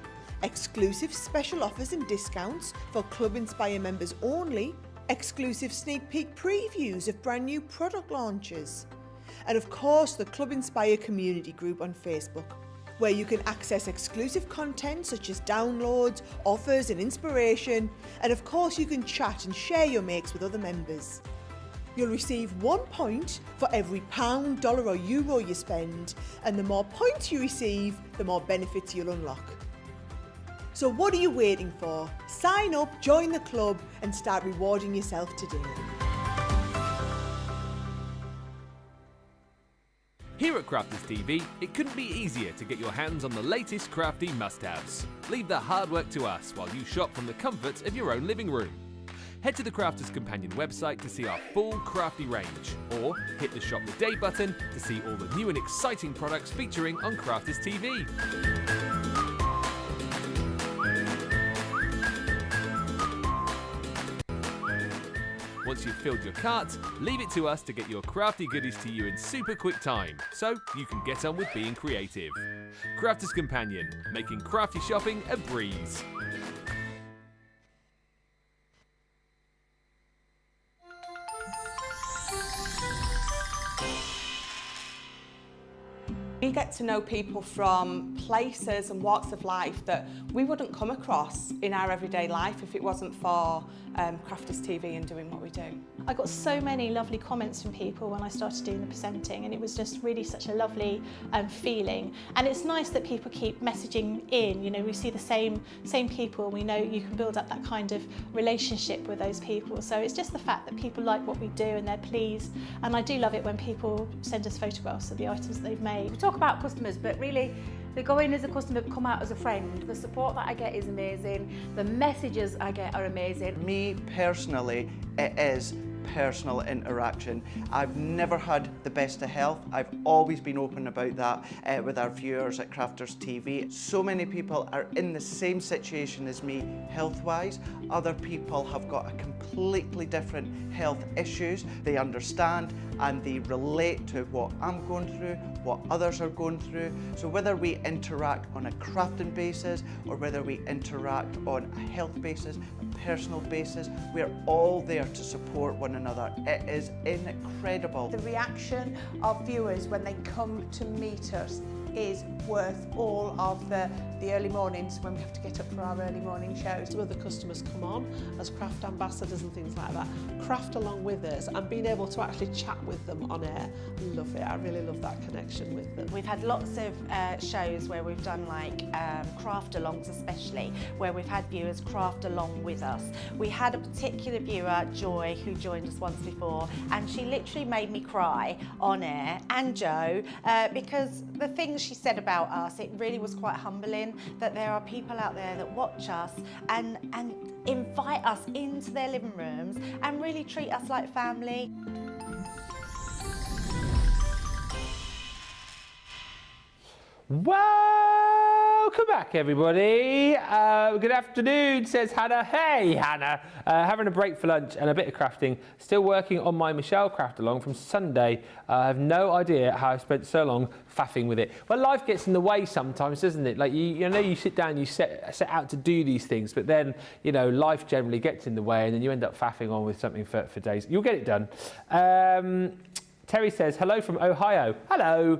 exclusive special offers and discounts for Club Inspire members only, exclusive sneak peek previews of brand new product launches, and of course the Club Inspire community group on Facebook, where you can access exclusive content such as downloads, offers and inspiration, and of course you can chat and share your makes with other members. You'll receive 1 point for every £1, dollar or euro you spend, and the more points you receive, the more benefits you'll unlock. So what are you waiting for? Sign up, join the club and start rewarding yourself today. Here at Crafters TV, it couldn't be easier to get your hands on the latest crafty must-haves. Leave the hard work to us while you shop from the comfort of your own living room. Head to the Crafters Companion website to see our full crafty range, or hit the Shop the Day button to see all the new and exciting products featuring on Crafters TV. Once you've filled your cart, leave it to us to get your crafty goodies to you in super quick time, so you can get on with being creative. Crafters Companion, making crafty shopping a breeze. We get to know people from places and walks of life that we wouldn't come across in our everyday life if it wasn't for Crafters TV and doing what we do. I got so many lovely comments from people when I started doing the presenting, and it was just really such a lovely feeling. And it's nice that people keep messaging in. You know, we see the same people. We know you can build up that kind of relationship with those people. So it's just the fact that people like what we do and they're pleased. And I do love it when people send us photographs of the items that they've made. We talk about customers, but really they go in as a customer, come out as a friend. The support that I get is amazing. The messages I get are amazing. Me personally, it is personal interaction. I've never had the best of health. I've always been open about that with our viewers at Crafters TV. So many people are in the same situation as me health-wise. Other people have got a completely different health issues. They understand and they relate to what I'm going through, what others are going through. So whether we interact on a crafting basis or whether we interact on a health basis, a personal basis, we're all there to support one another. It is incredible. The reaction of viewers when they come to meet us is worth all of the early mornings when we have to get up for our early morning shows. Some of the customers come on as craft ambassadors and things like that, craft along with us, and being able to actually chat with them on air. I love it. I really love that connection with them. We've had lots of shows where we've done like craft alongs, especially where we've had viewers craft along with us. We had a particular viewer, Joy, who joined us once before, and she literally made me cry on air, and Joe, because the things she said about us, it really was quite humbling that there are people out there that watch us and invite us into their living rooms and really treat us like family. Welcome back, everybody. Good afternoon, says Hannah. Hey, Hannah. Having a break for lunch and a bit of crafting. Still working on my Michelle craft along from Sunday. I have no idea how I spent so long faffing with it. Well, life gets in the way sometimes, doesn't it? Like, you know, you sit down, you set out to do these things, but then, you know, life generally gets in the way and then you end up faffing on with something for days. You'll get it done. Terry says, hello from Ohio. Hello.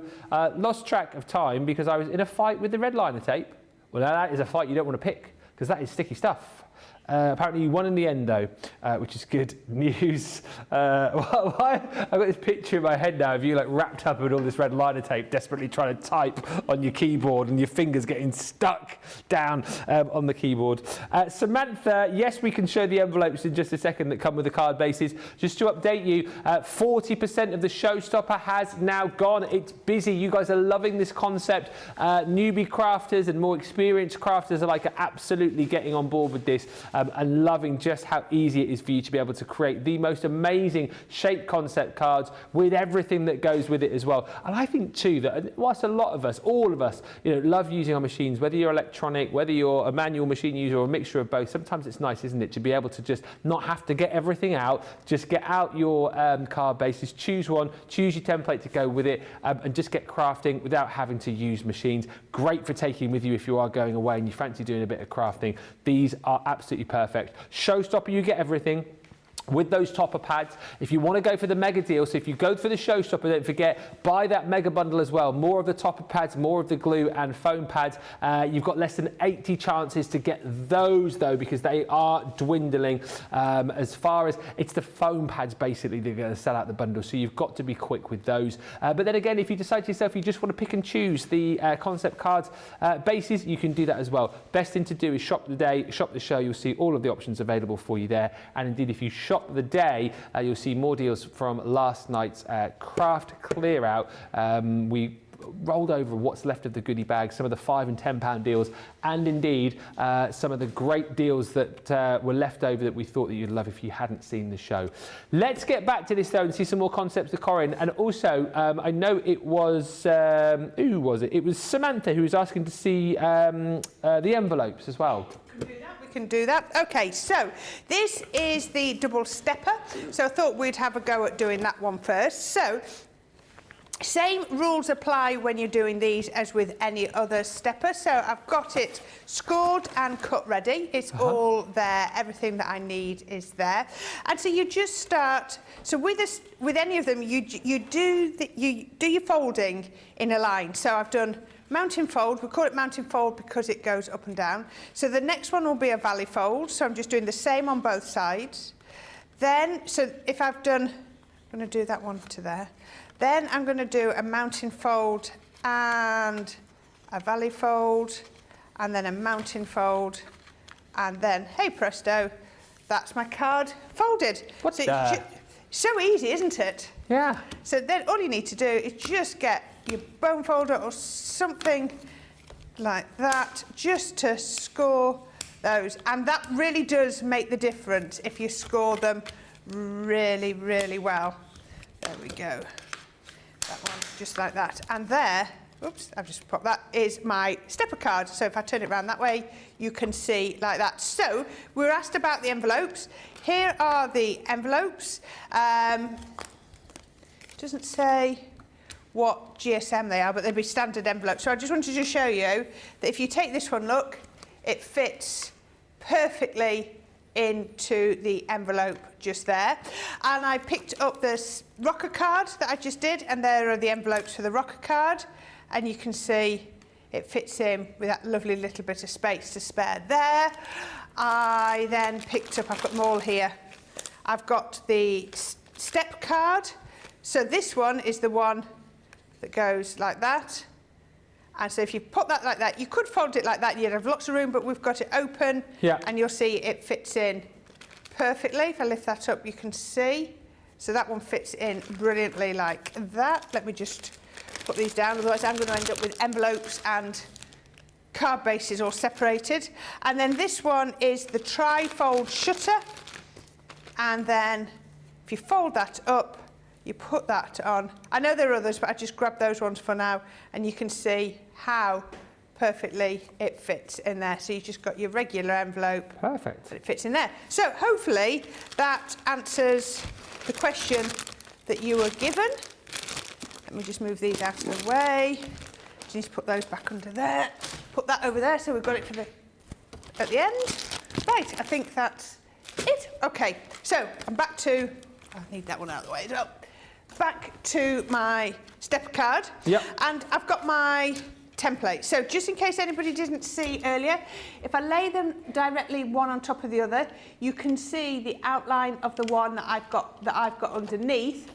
Lost track of time because I was in a fight with the red liner tape. Well, that is a fight you don't want to pick because that is sticky stuff. Apparently you won in the end though, which is good news. I've got this picture in my head now of you like wrapped up in all this red liner tape, desperately trying to type on your keyboard and your fingers getting stuck down on the keyboard. Samantha, yes, we can show the envelopes in just a second that come with the card bases. Just to update you, 40% of the Showstopper has now gone. It's busy. You guys are loving this concept. Newbie crafters and more experienced crafters are absolutely getting on board with this. And loving just how easy it is for you to be able to create the most amazing shape concept cards with everything that goes with it as well. And I think too that whilst a lot of us, all of us, you know, love using our machines, whether you're electronic, whether you're a manual machine user or a mixture of both, sometimes it's nice, isn't it, to be able to just not have to get everything out, just get out your card bases, choose one, choose your template to go with it, and just get crafting without having to use machines. Great for taking with you if you are going away and you fancy doing a bit of crafting. These are absolutely perfect. Showstopper, you get everything with those topper pads. If you want to go for the mega deal, so if you go for the Showstopper, don't forget, buy that mega bundle as well. More of the topper pads, more of the glue and foam pads. You've got less than 80 chances to get those though, because they are dwindling. As far as it's the foam pads basically they're going to sell out the bundle, so you've got to be quick with those. But then again, if you decide to yourself you just want to pick and choose the concept cards bases, you can do that as well. Best thing to do is shop the day, shop the show. You'll see all of the options available for you there. And indeed, if you shop the day, you'll see more deals from last night's craft clear out. We rolled over what's left of the goodie bag, some of the £5 and £10 deals, and indeed some of the great deals that were left over that we thought that you'd love if you hadn't seen the show. Let's get back to this though and see some more concepts of Corrine. And also, I know it was, who was it? It was Samantha who was asking to see the envelopes as well. Can do that. Okay, so this is the double stepper. So I thought we'd have a go at doing that one first. So same rules apply when you're doing these as with any other stepper. So I've got it scored and cut ready. It's all there. Everything that I need is there. And so you just start. So with any of them, you do your folding in a line. So I've done mountain fold. We call it mountain fold because it goes up and down. So the next one will be a valley fold. So I'm just doing the same on both sides. Then, so if I've done, I'm going to do that one to there. Then I'm going to do a mountain fold and a valley fold and then a mountain fold and then, hey presto, that's my card folded. What's so that? So easy, isn't it? Yeah. So then all you need to do is just get your bone folder or something like that just to score those, and that really does make the difference if you score them really, really well. There we go. That one, just like that. And there, oops, I've just popped that, is my stepper card. So if I turn it around that way, you can see like that. So we were asked about the envelopes. Here are the envelopes. Doesn't say what GSM they are, but they'd be standard envelopes. So I just wanted to show you that if you take this one, look, it fits perfectly into the envelope just there. And I picked up this rocker card that I just did, and there are the envelopes for the rocker card. and you can see it fits in with that lovely little bit of space to spare there. I then picked up, I've got them all here, I've got the step card. So this one is the one that goes like that. And so if you put that like that, you could fold it like that, you'd have lots of room, but we've got it open, and you'll see it fits in perfectly. If I lift that up, you can see. So that one fits in brilliantly like that. Let me just put these down, otherwise I'm going to end up with envelopes and card bases all separated. And then this one is the tri-fold shutter. And then if you fold that up, you put that on. I know there are others, but I just grabbed those ones for now, and you can see how perfectly it fits in there. So you've just got your regular envelope. Perfect. But it fits in there. So hopefully that answers the question that you were given. Let me just move these out of the way. Just need to put those back under there. Put that over there so we've got it for at the end. Right, I think that's it. Okay, so I'm back to, I need that one out of the way as well. Back to my stepper card. Yep. And I've got my template. So just in case anybody didn't see earlier, if I lay them directly one on top of the other, you can see the outline of the one that I've got underneath.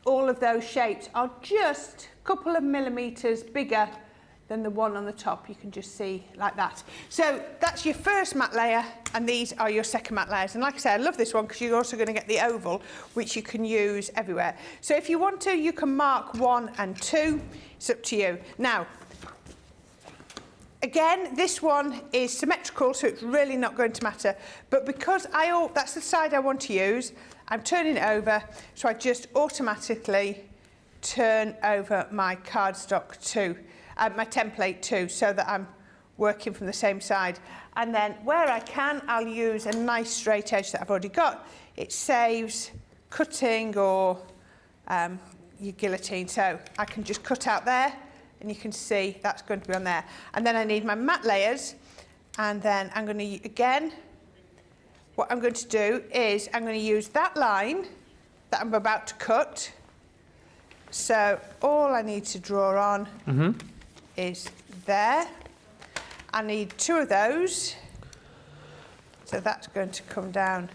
All of those shapes are just a couple of millimetres bigger than the one on the top. You can just see like that. So that's your first mat layer, and these are your second mat layers. And like I said, I love this one because you're also going to get the oval, which you can use everywhere. So if you want to, you can mark 1 and 2. It's up to you. Now, again, this one is symmetrical, so it's really not going to matter. But because that's the side I want to use, I'm turning it over, so I just automatically turn over my cardstock too, my template too, so that I'm working from the same side. And then where I can, I'll use a nice straight edge that I've already got. It saves cutting or your guillotine, so I can just cut out there, and you can see that's going to be on there. And then I need my mat layers, and then I'm going to, again, what I'm going to do is I'm going to use that line that I'm about to cut. So all I need to draw on is there. I need 2 of those. So that's going to come down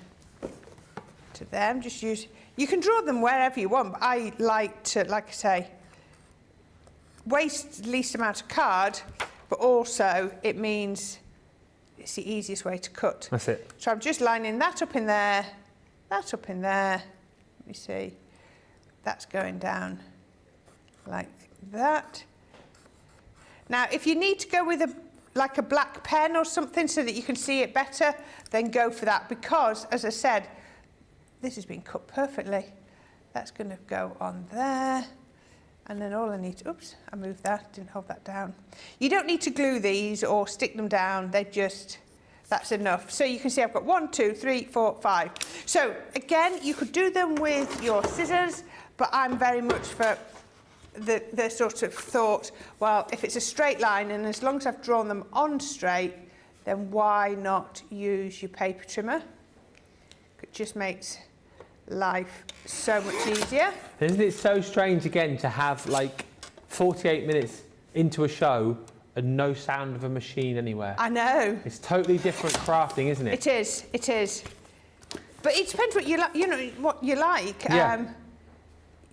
to them. Just use, you can draw them wherever you want, but I like to, like I say, waste the least amount of card, but also it means it's the easiest way to cut. That's it. So I'm just lining that up in there, that up in there. Let me see. That's going down like that. Now, if you need to go with like a black pen or something so that you can see it better, then go for that, because, as I said, this has been cut perfectly. That's going to go on there. And then all I need to, oops, I moved that, didn't hold that down. You don't need to glue these or stick them down, they just, that's enough. So you can see I've got 1, 2, 3, 4, 5. So again, you could do them with your scissors, but I'm very much for the sort of thought, well, if it's a straight line, and as long as I've drawn them on straight, then why not use your paper trimmer? It just makes life so much easier. Isn't it so strange again to have like 48 minutes into a show and no sound of a machine anywhere? I know. It's totally different crafting, isn't it? It is, it is. But it depends what you like, you know, what you like. Yeah.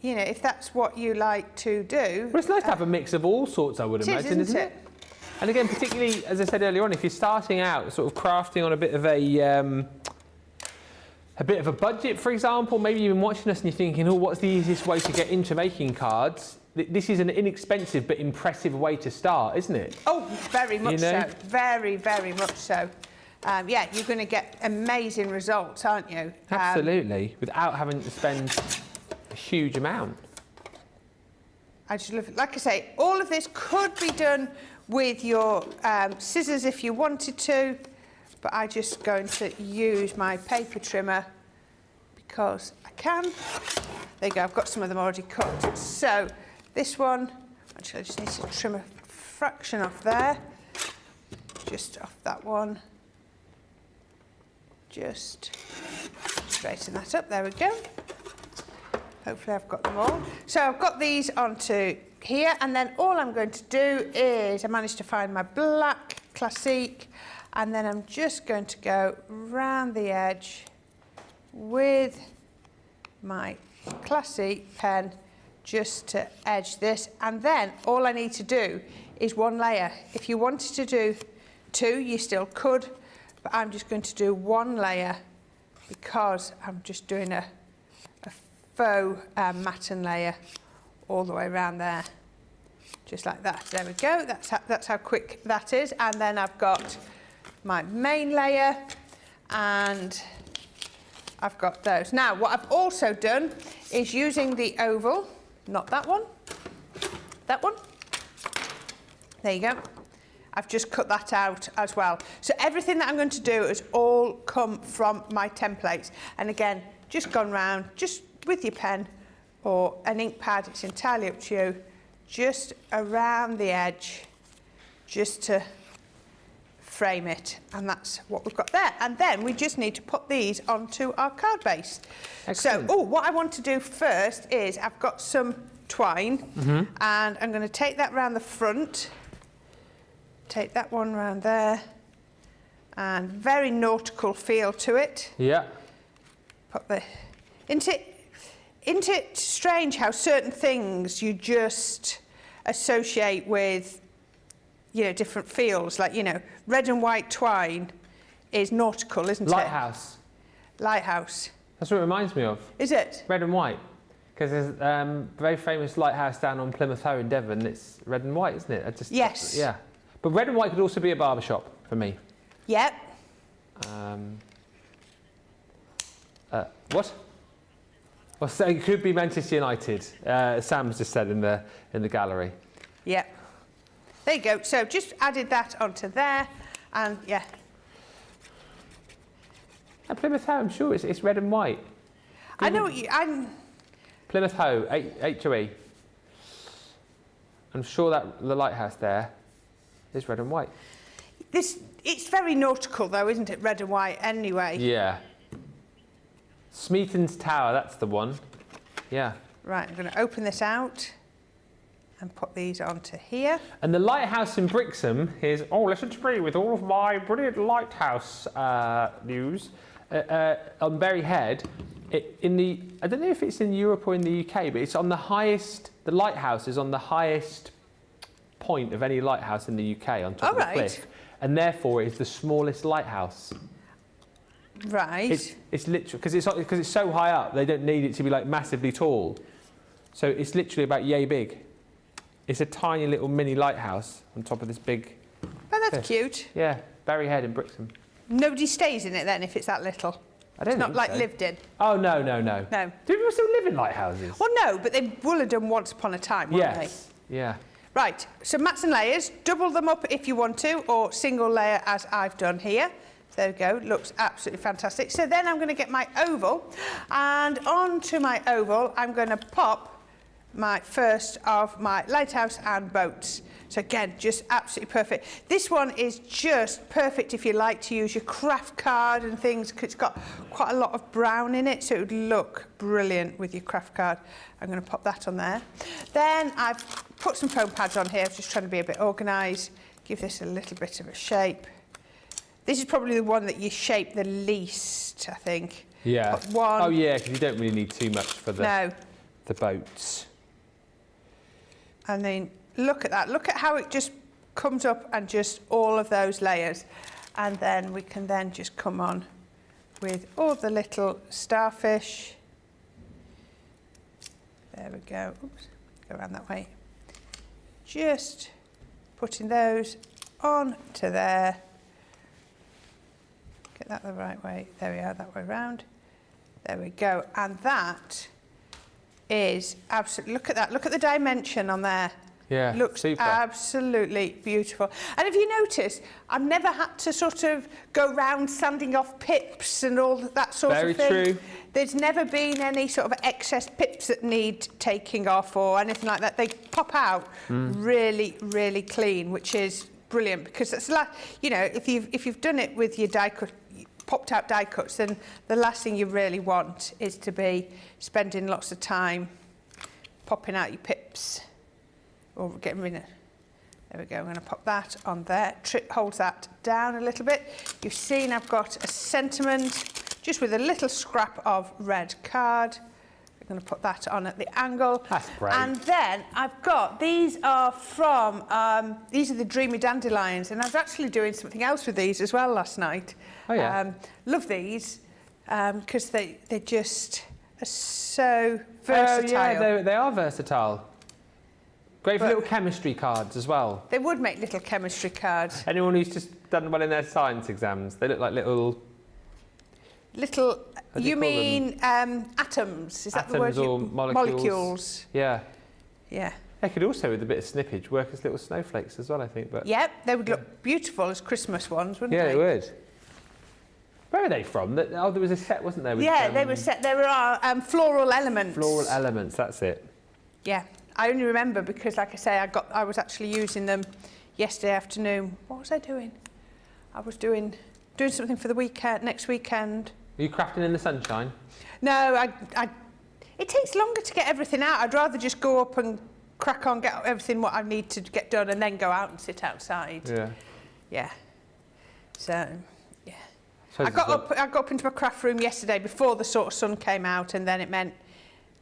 You know, if that's what you like to do. Well, it's nice to have a mix of all sorts, I would imagine, isn't it? And again, particularly, as I said earlier on, if you're starting out sort of crafting on a bit of a budget, for example, maybe you've been watching us and you're thinking, oh, what's the easiest way to get into making cards? This is an inexpensive but impressive way to start, isn't it? Oh, very much so. Very, very much so. Yeah, you're going to get amazing results, aren't you? Absolutely, without having to spend a huge amount. I just love it. Like I say, all of this could be done with your scissors if you wanted to, but I'm just going to use my paper trimmer because I can. There you go, I've got some of them already cut. So this one, actually I just need to trim a fraction off there, just off that one. Just straighten that up, there we go. Hopefully I've got them all. So I've got these onto here, and then all I'm going to do is I managed to find my black Classique, and then I'm just going to go round the edge with my Classique pen just to edge this, and then all I need to do is one layer. If you wanted to do two, you still could, but I'm just going to do one layer because I'm just doing a faux matten layer all the way around there, just like that. There we go. That's how quick that is. And then I've got my main layer, and I've got those. Now, what I've also done is using the oval, not that one, that one. There you go. I've just cut that out as well. So everything that I'm going to do has all come from my templates. And again, just gone round, just with your pen or an ink pad, it's entirely up to you, just around the edge, just to frame it. And that's what we've got there. And then we just need to put these onto our card base. Excellent. So, what I want to do first is I've got some twine, and I'm going to take that round the front. Take that one round there, and very nautical feel to it. Yeah. Put the isn't it strange how certain things you just associate with, you know, different feels? Like, you know, red and white twine is nautical, isn't Lighthouse. it? Lighthouse. That's what it reminds me of. Is it? Red and white. Because there's a very famous lighthouse down on Plymouth Hoe in Devon. It's red and white, isn't it? Yes. Yeah. But red and white could also be a barber shop for me. Yep. What? Well, so it could be Manchester United. Sam's just said in the gallery. Yep. There you go. So just added that onto there, and yeah. At Plymouth Hoe, I'm sure it's red and white. I know what you. Plymouth Hoe, H-O-E. I'm sure that the lighthouse there is red and white. It's very nautical though, isn't it? Red and white anyway. Yeah. Smeaton's Tower, that's the one. Yeah. Right, I'm going to open this out and put these onto here. And the lighthouse in Brixham is, oh, listen to me with all of my brilliant lighthouse news. On Berry Head, I don't know if it's in Europe or in the UK, but it's on the highest, the lighthouse is on the highest point of any lighthouse in the UK on top of the cliff. And therefore it's the smallest lighthouse. Right. It's literally, because it's so high up, they don't need it to be like massively tall. So it's literally about yay big. It's a tiny little mini lighthouse on top of this big... Oh, that's cute. Yeah, Berry Head in Brixham. Nobody stays in it then if it's that little? I don't It's not think like so. lived in? Oh, no. No. Do people still live in lighthouses? Well, no, but they will have done once upon a time, won't Yes, yeah. they? Right, so mats and layers, double them up if you want to, or single layer as I've done here. There we go, looks absolutely fantastic. So then I'm going to get my oval, and onto my oval I'm going to pop my first of my lighthouse and boats. So again, just absolutely perfect. This one is just perfect if you like to use your craft card and things, because it's got quite a lot of brown in it, so it would look brilliant with your craft card. I'm going to pop that on there. Then I've put some foam pads on here, I'm just trying to be a bit organised, give this a little bit of a shape. This is probably the one that you shape the least, I think. Yeah. Put one. Oh, yeah, because you don't really need too much for the boats. And then look at that. Look at how it just comes up and just all of those layers. And then we can then just come on with all the little starfish. There we go. Oops, go around that way. Just putting those on to there. Get that the right way. There we are, that way round. There we go. And that is absolutely, look at that. Look at the dimension on there. Yeah, looks super. Absolutely beautiful. And have you noticed, I've never had to sort of go round sanding off pips and all that sort of thing. Very true. There's never been any sort of excess pips that need taking off or anything like that. They pop out really, really clean, which is brilliant, because that's you know, if you've done it with your die cut, popped out die cuts, then the last thing you really want is to be spending lots of time popping out your pips. or get rid of. There we go. I'm going to pop that on there. Holds that down a little bit. You've seen I've got a sentiment just with a little scrap of red card. I'm going to put that on at the angle. That's great. And then I've got, these are from, these are the Dreamy Dandelions, and I was actually doing something else with these as well last night. Oh, yeah. Love these, because they just are so versatile. Oh, yeah, they are versatile. Great for little chemistry cards as well. They would make little chemistry cards. Anyone who's just done well in their science exams, they look like little... Little, you mean atoms? Is that the word? Atoms or molecules. Yeah. Yeah. They could also, with a bit of snippage, work as little snowflakes as well, I think. But Yep, they would look beautiful as Christmas ones, wouldn't yeah, they? they would. Where are they from? Oh, there was a set, wasn't there? With, Yeah, they were set. There are floral elements. Floral elements, that's it. Yeah, I only remember because, like I say, I was actually using them yesterday afternoon. What was I doing? I was doing something for the weekend, next weekend. Are you crafting in the sunshine? No, it takes longer to get everything out. I'd rather just go up and crack on, get everything what I need to get done, and then go out and sit outside. Yeah. Yeah. So, yeah. I got up into my craft room yesterday before the sort of sun came out, and then it meant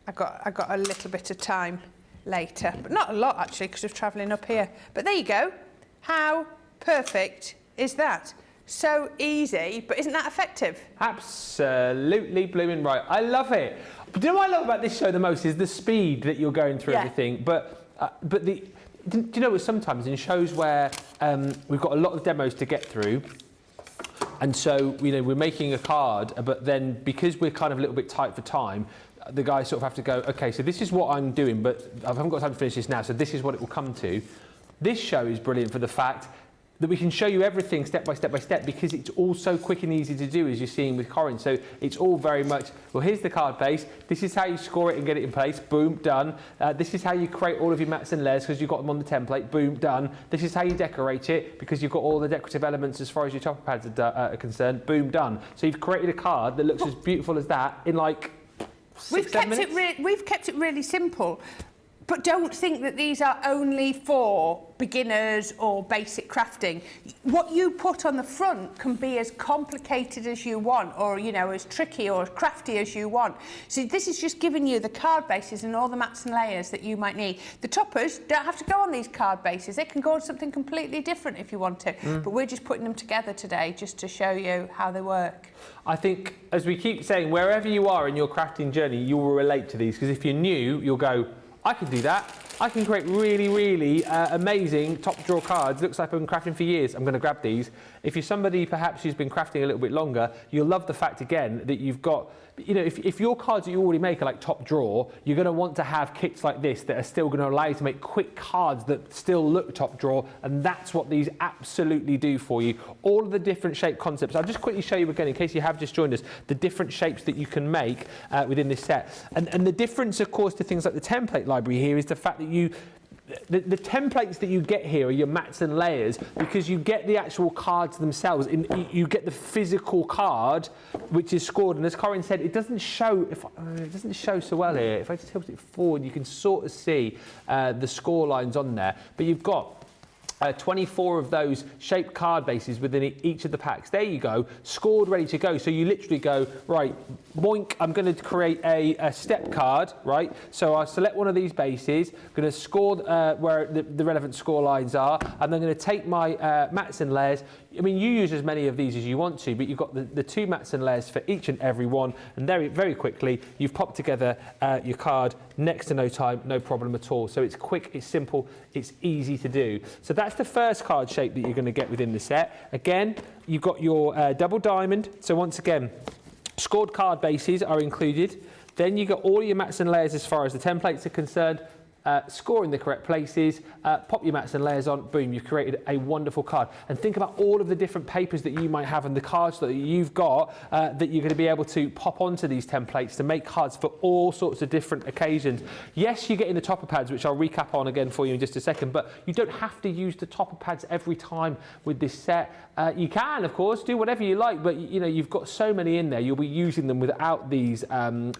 I got a little bit of time later, but not a lot actually because of travelling up here. But there you go. How perfect is that? So easy, but isn't that effective? Absolutely blooming right. I love it. But do you know what I love about this show the most is the speed that you're going through everything. But do you know what, sometimes in shows where we've got a lot of demos to get through, and so we're making a card, but then because we're kind of a little bit tight for time, the guys sort of have to go, okay, so this is what I'm doing, but I haven't got time to finish this now, so this is what it will come to. This show is brilliant for the fact that we can show you everything step by step by step because it's all so quick and easy to do, as you're seeing with Corrine. So it's all very much, well, here's the card base. This is how you score it and get it in place. Boom, done. This is how you create all of your mats and layers because you've got them on the template. Boom, done. This is how you decorate it because you've got all the decorative elements as far as your topper pads are concerned. Boom, done. So you've created a card that looks as beautiful as that in like 6-7 minutes. We've kept it really simple. But don't think that these are only for beginners or basic crafting. What you put on the front can be as complicated as you want, or as tricky or as crafty as you want. So this is just giving you the card bases and all the mats and layers that you might need. The toppers don't have to go on these card bases. They can go on something completely different if you want to. But we're just putting them together today just to show you how they work. I think, as we keep saying, wherever you are in your crafting journey, you will relate to these because if you're new, you'll go, I can do that. I can create really, really amazing top drawer cards. Looks like I've been crafting for years. I'm going to grab these. If you're somebody perhaps who's been crafting a little bit longer, you'll love the fact again that you've got, if your cards that you already make are like top drawer, you're going to want to have kits like this that are still going to allow you to make quick cards that still look top drawer, and that's what these absolutely do for you. All of the different shape concepts. I'll just quickly show you again, in case you have just joined us, the different shapes that you can make within this set. And the difference, of course, to things like the template library here is the fact that the templates that you get here are your mats and layers because you get the actual cards themselves. You get the physical card, which is scored. And as Corrine said, it doesn't show. It doesn't show so well here. If I just tilt it forward, you can sort of see the score lines on there. But you've got 24 of those shaped card bases within each of the packs. There you go, scored, ready to go. So you literally go, right, boink, I'm going to create a step card, right? So I'll select one of these bases, I'm going to score where the relevant score lines are, and I'm going to take my mats and layers. I mean, you use as many of these as you want to, but you've got the 2 mats and layers for each and every one, and very, very quickly, you've popped together your card next to no time, no problem at all. So it's quick, it's simple, it's easy to do. So that's the first card shape that you're going to get within the set. Again, you've got your double diamond. So once again, scored card bases are included. Then you got all your mats and layers as far as the templates are concerned. Score in the correct places, pop your mats and layers on, boom, you've created a wonderful card. And think about all of the different papers that you might have and the cards that you've got that you're going to be able to pop onto these templates to make cards for all sorts of different occasions. Yes, you're getting the topper pads, which I'll recap on again for you in just a second, but you don't have to use the topper pads every time with this set. You can, of course, do whatever you like, but you've got so many in there, you'll be using them without these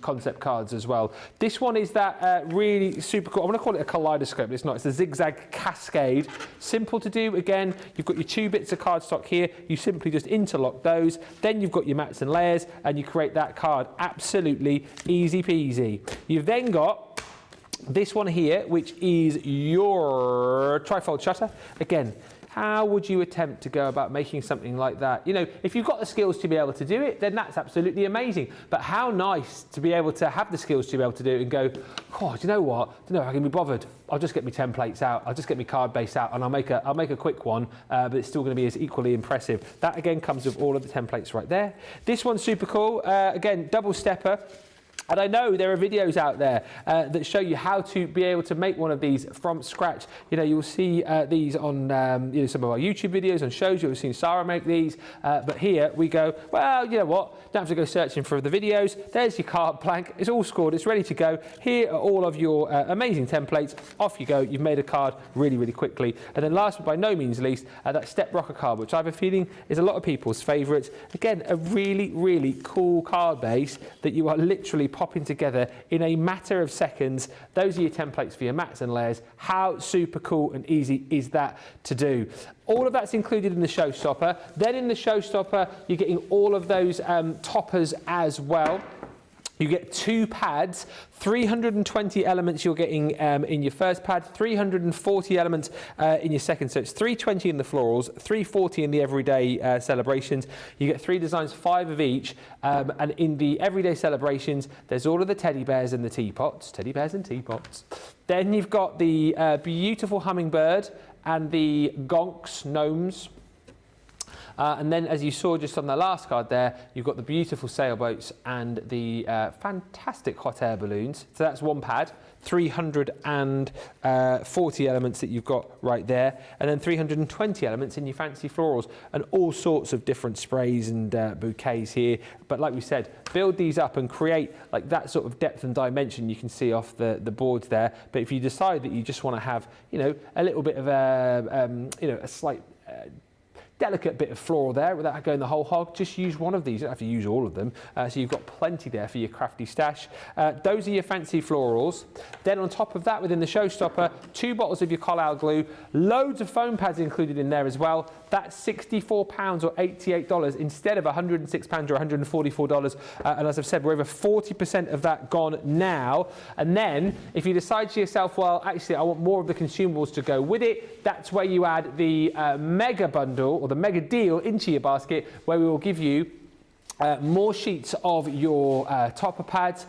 concept cards as well. This one is that really super cool. want to call it a kaleidoscope, but it's not. It's a zigzag cascade. Simple to do. Again, you've got your 2 bits of cardstock here. You simply just interlock those. Then you've got your mats and layers, and you create that card. Absolutely easy peasy. You've then got this one here, which is your trifold shutter. Again, how would you attempt to go about making something like that? You know, if you've got the skills to be able to do it, then that's absolutely amazing. But how nice to be able to have the skills to be able to do it and go, oh, do you know what? I don't know if I can be bothered. I'll just get my templates out. I'll just get my card base out, and I'll make a quick one, but it's still going to be as equally impressive. That again comes with all of the templates right there. This one's super cool. Again, double stepper. And I know there are videos out there that show you how to be able to make one of these from scratch. You know, you'll see these on you know, some of our YouTube videos, on shows. You'll see Sarah make these. But here we go, well, you know what? Don't have to go searching for the videos. There's your card blank. It's all scored. It's ready to go. Here are all of your amazing templates. Off you go. You've made a card really, really quickly. And then last but by no means least, that step rocker card, which I have a feeling is a lot of people's favourites. Again, a really, really cool card base that you are literally popping together in a matter of seconds. Those are your templates for your mats and layers. How super cool and easy is that to do? All of that's included in the Showstopper. Then in the Showstopper, you're getting all of those toppers as well. You get 2 pads, 320 elements you're getting in your first pad, 340 elements in your second. So it's 320 in the florals, 340 in the everyday celebrations. You get 3 designs, 5 of each. And in the everyday celebrations, there's all of the teddy bears and the teapots. Teddy bears and teapots. Then you've got the beautiful hummingbird and the gonks, gnomes. And then, as you saw just on the last card there, you've got the beautiful sailboats and the fantastic hot air balloons. So that's 1 pad, 340 elements that you've got right there, and then 320 elements in your fancy florals, and all sorts of different sprays and bouquets here. But like we said, build these up and create like that sort of depth and dimension you can see off the boards there. But if you decide that you just want to have, you know, a little bit of you know, a slight delicate bit of floral there without going the whole hog, just use one of these. You don't have to use all of them. So you've got plenty there for your crafty stash. Those are your fancy florals. Then on top of that, within the Showstopper, 2 bottles of your Collal glue, loads of foam pads included in there as well. That's £64 or $88 instead of £106 or $144. And as I've said, we're over 40% of that gone now. And then if you decide to yourself, well, actually, I want more of the consumables to go with it, that's where you add the mega bundle or the mega deal into your basket, where we will give you more sheets of your topper pads.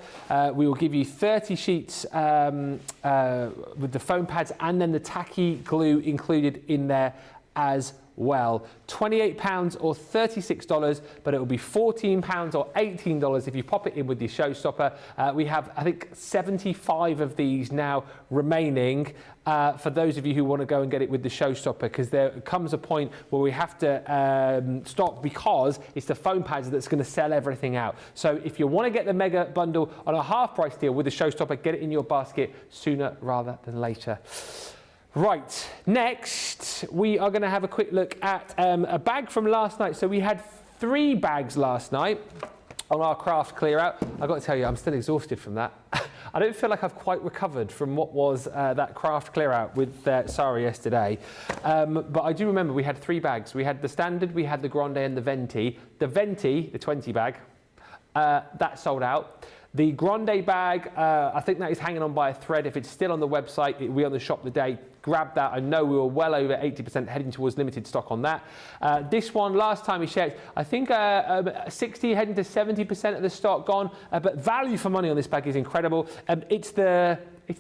We will give you 30 sheets with the foam pads, and then the tacky glue included in there as well. £28 or $36, but it will be £14 or $18 if you pop it in with your Showstopper. We have, I think, 75 of these now remaining for those of you who want to go and get it with the Showstopper, because there comes a point where we have to stop, because it's the foam pads that's going to sell everything out. So if you want to get the mega bundle on a half price deal with the Showstopper, get it in your basket sooner rather than later. Right, next we are going to have a quick look at a bag from last night. So we had 3 bags last night on our craft clear out. I've got to tell you, I'm still exhausted from that. I don't feel like I've quite recovered from what was that craft clear out with Sarah yesterday. But I do remember we had 3 bags. We had the standard, we had the Grande and the Venti. The Venti, the 20 bag, that sold out. The Grande bag, I think that is hanging on by a thread. If it's still on the website, it'll be on the shop today. Grab that. I know we were well over 80% heading towards limited stock on that. This one, last time we checked, I think 60 heading to 70% of the stock gone. But value for money on this bag is incredible. It's the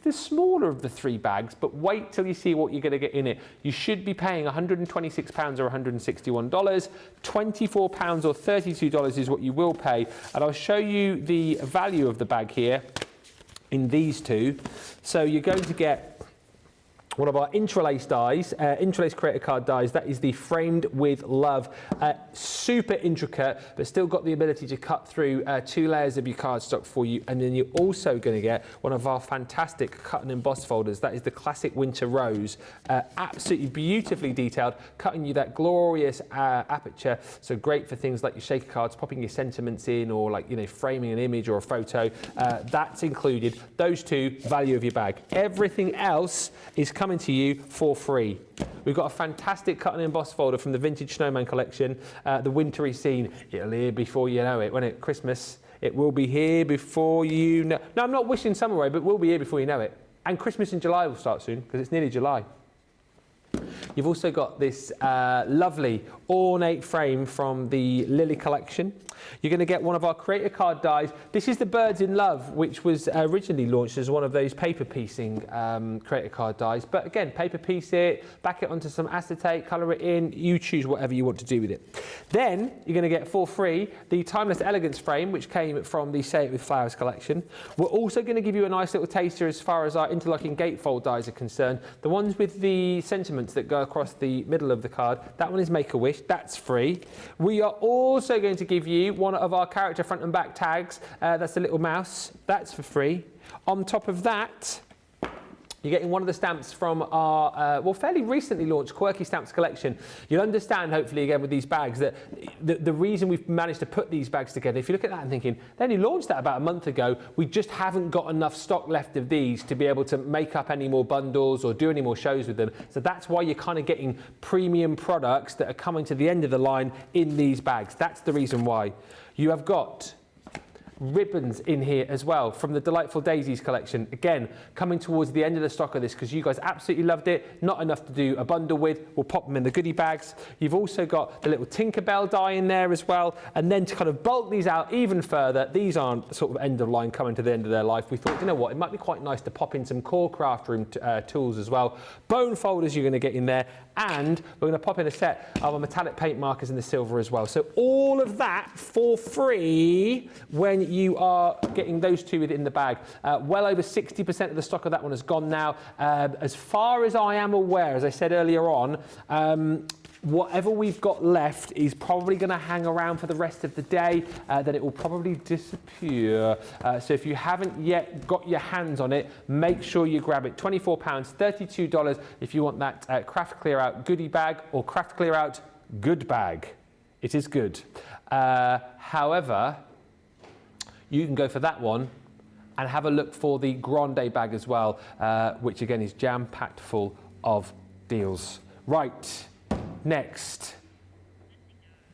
smaller of the 3 bags, but wait till you see what you're going to get in it. You should be paying £126 or $161. £24 or $32 is what you will pay. And I'll show you the value of the bag here in these 2. So you're going to get one of our interlace dies, interlace creator card dies. That is the Framed with Love. Super intricate, but still got the ability to cut through 2 layers of your cardstock for you. And then you're also going to get one of our fantastic cut and emboss folders. That is the classic Winter Rose. Absolutely beautifully detailed, cutting you that glorious aperture. So great for things like your shaker cards, popping your sentiments in, or like, you know, framing an image or a photo. That's included. Those 2, value of your bag. Everything else is coming to you for free. We've got a fantastic cut and emboss folder from the Vintage Snowman collection, the wintry scene. It'll here before you know it, won't it? Christmas, it will be here before you know. No, I'm not wishing summer away, but we'll be here before you know it. And Christmas in July will start soon, because it's nearly July. You've also got this lovely ornate frame from the Lily collection. You're going to get one of our creator card dies. This is the Birds in Love, which was originally launched as one of those paper piecing creator card dies. But again, paper piece it, back it onto some acetate, colour it in. You choose whatever you want to do with it. Then you're going to get for free the Timeless Elegance frame, which came from the Say It With Flowers collection. We're also going to give you a nice little taster as far as our interlocking gatefold dies are concerned. The ones with the sentiments that go across the middle of the card, that one is Make-A-Wish. That's free. We are also going to give you one of our character front and back tags. That's the little mouse. That's for free. On top of that, you're getting one of the stamps from our, well, fairly recently launched Quirky Stamps collection. You'll understand, hopefully, again, with these bags, that the reason we've managed to put these bags together, if you look at that and thinking, they only launched that about a month ago, we just haven't got enough stock left of these to be able to make up any more bundles or do any more shows with them. So that's why you're kind of getting premium products that are coming to the end of the line in these bags. That's the reason why. You have got ribbons in here as well from the Delightful Daisies collection. Again, coming towards the end of the stock of this because you guys absolutely loved it. Not enough to do a bundle with. We'll pop them in the goodie bags. You've also got the little Tinkerbell die in there as well. And then to kind of bulk these out even further, these aren't sort of end of line coming to the end of their life. We thought, you know what, it might be quite nice to pop in some core craft room tools as well. Bone folders you're going to get in there. And we're going to pop in a set of our metallic paint markers in the silver as well. So all of that for free when you are getting those 2 within the bag. Well over 60% of the stock of that one has gone now. As far as I am aware, as I said earlier on, whatever we've got left is probably going to hang around for the rest of the day, then it will probably disappear. So if you haven't yet got your hands on it, make sure you grab it. £24, $32 if you want that Craft Clear Out goodie bag or Craft Clear Out good bag. It is good. However, you can go for that one and have a look for the Grande bag as well, which again is jam-packed full of deals. Right. Next.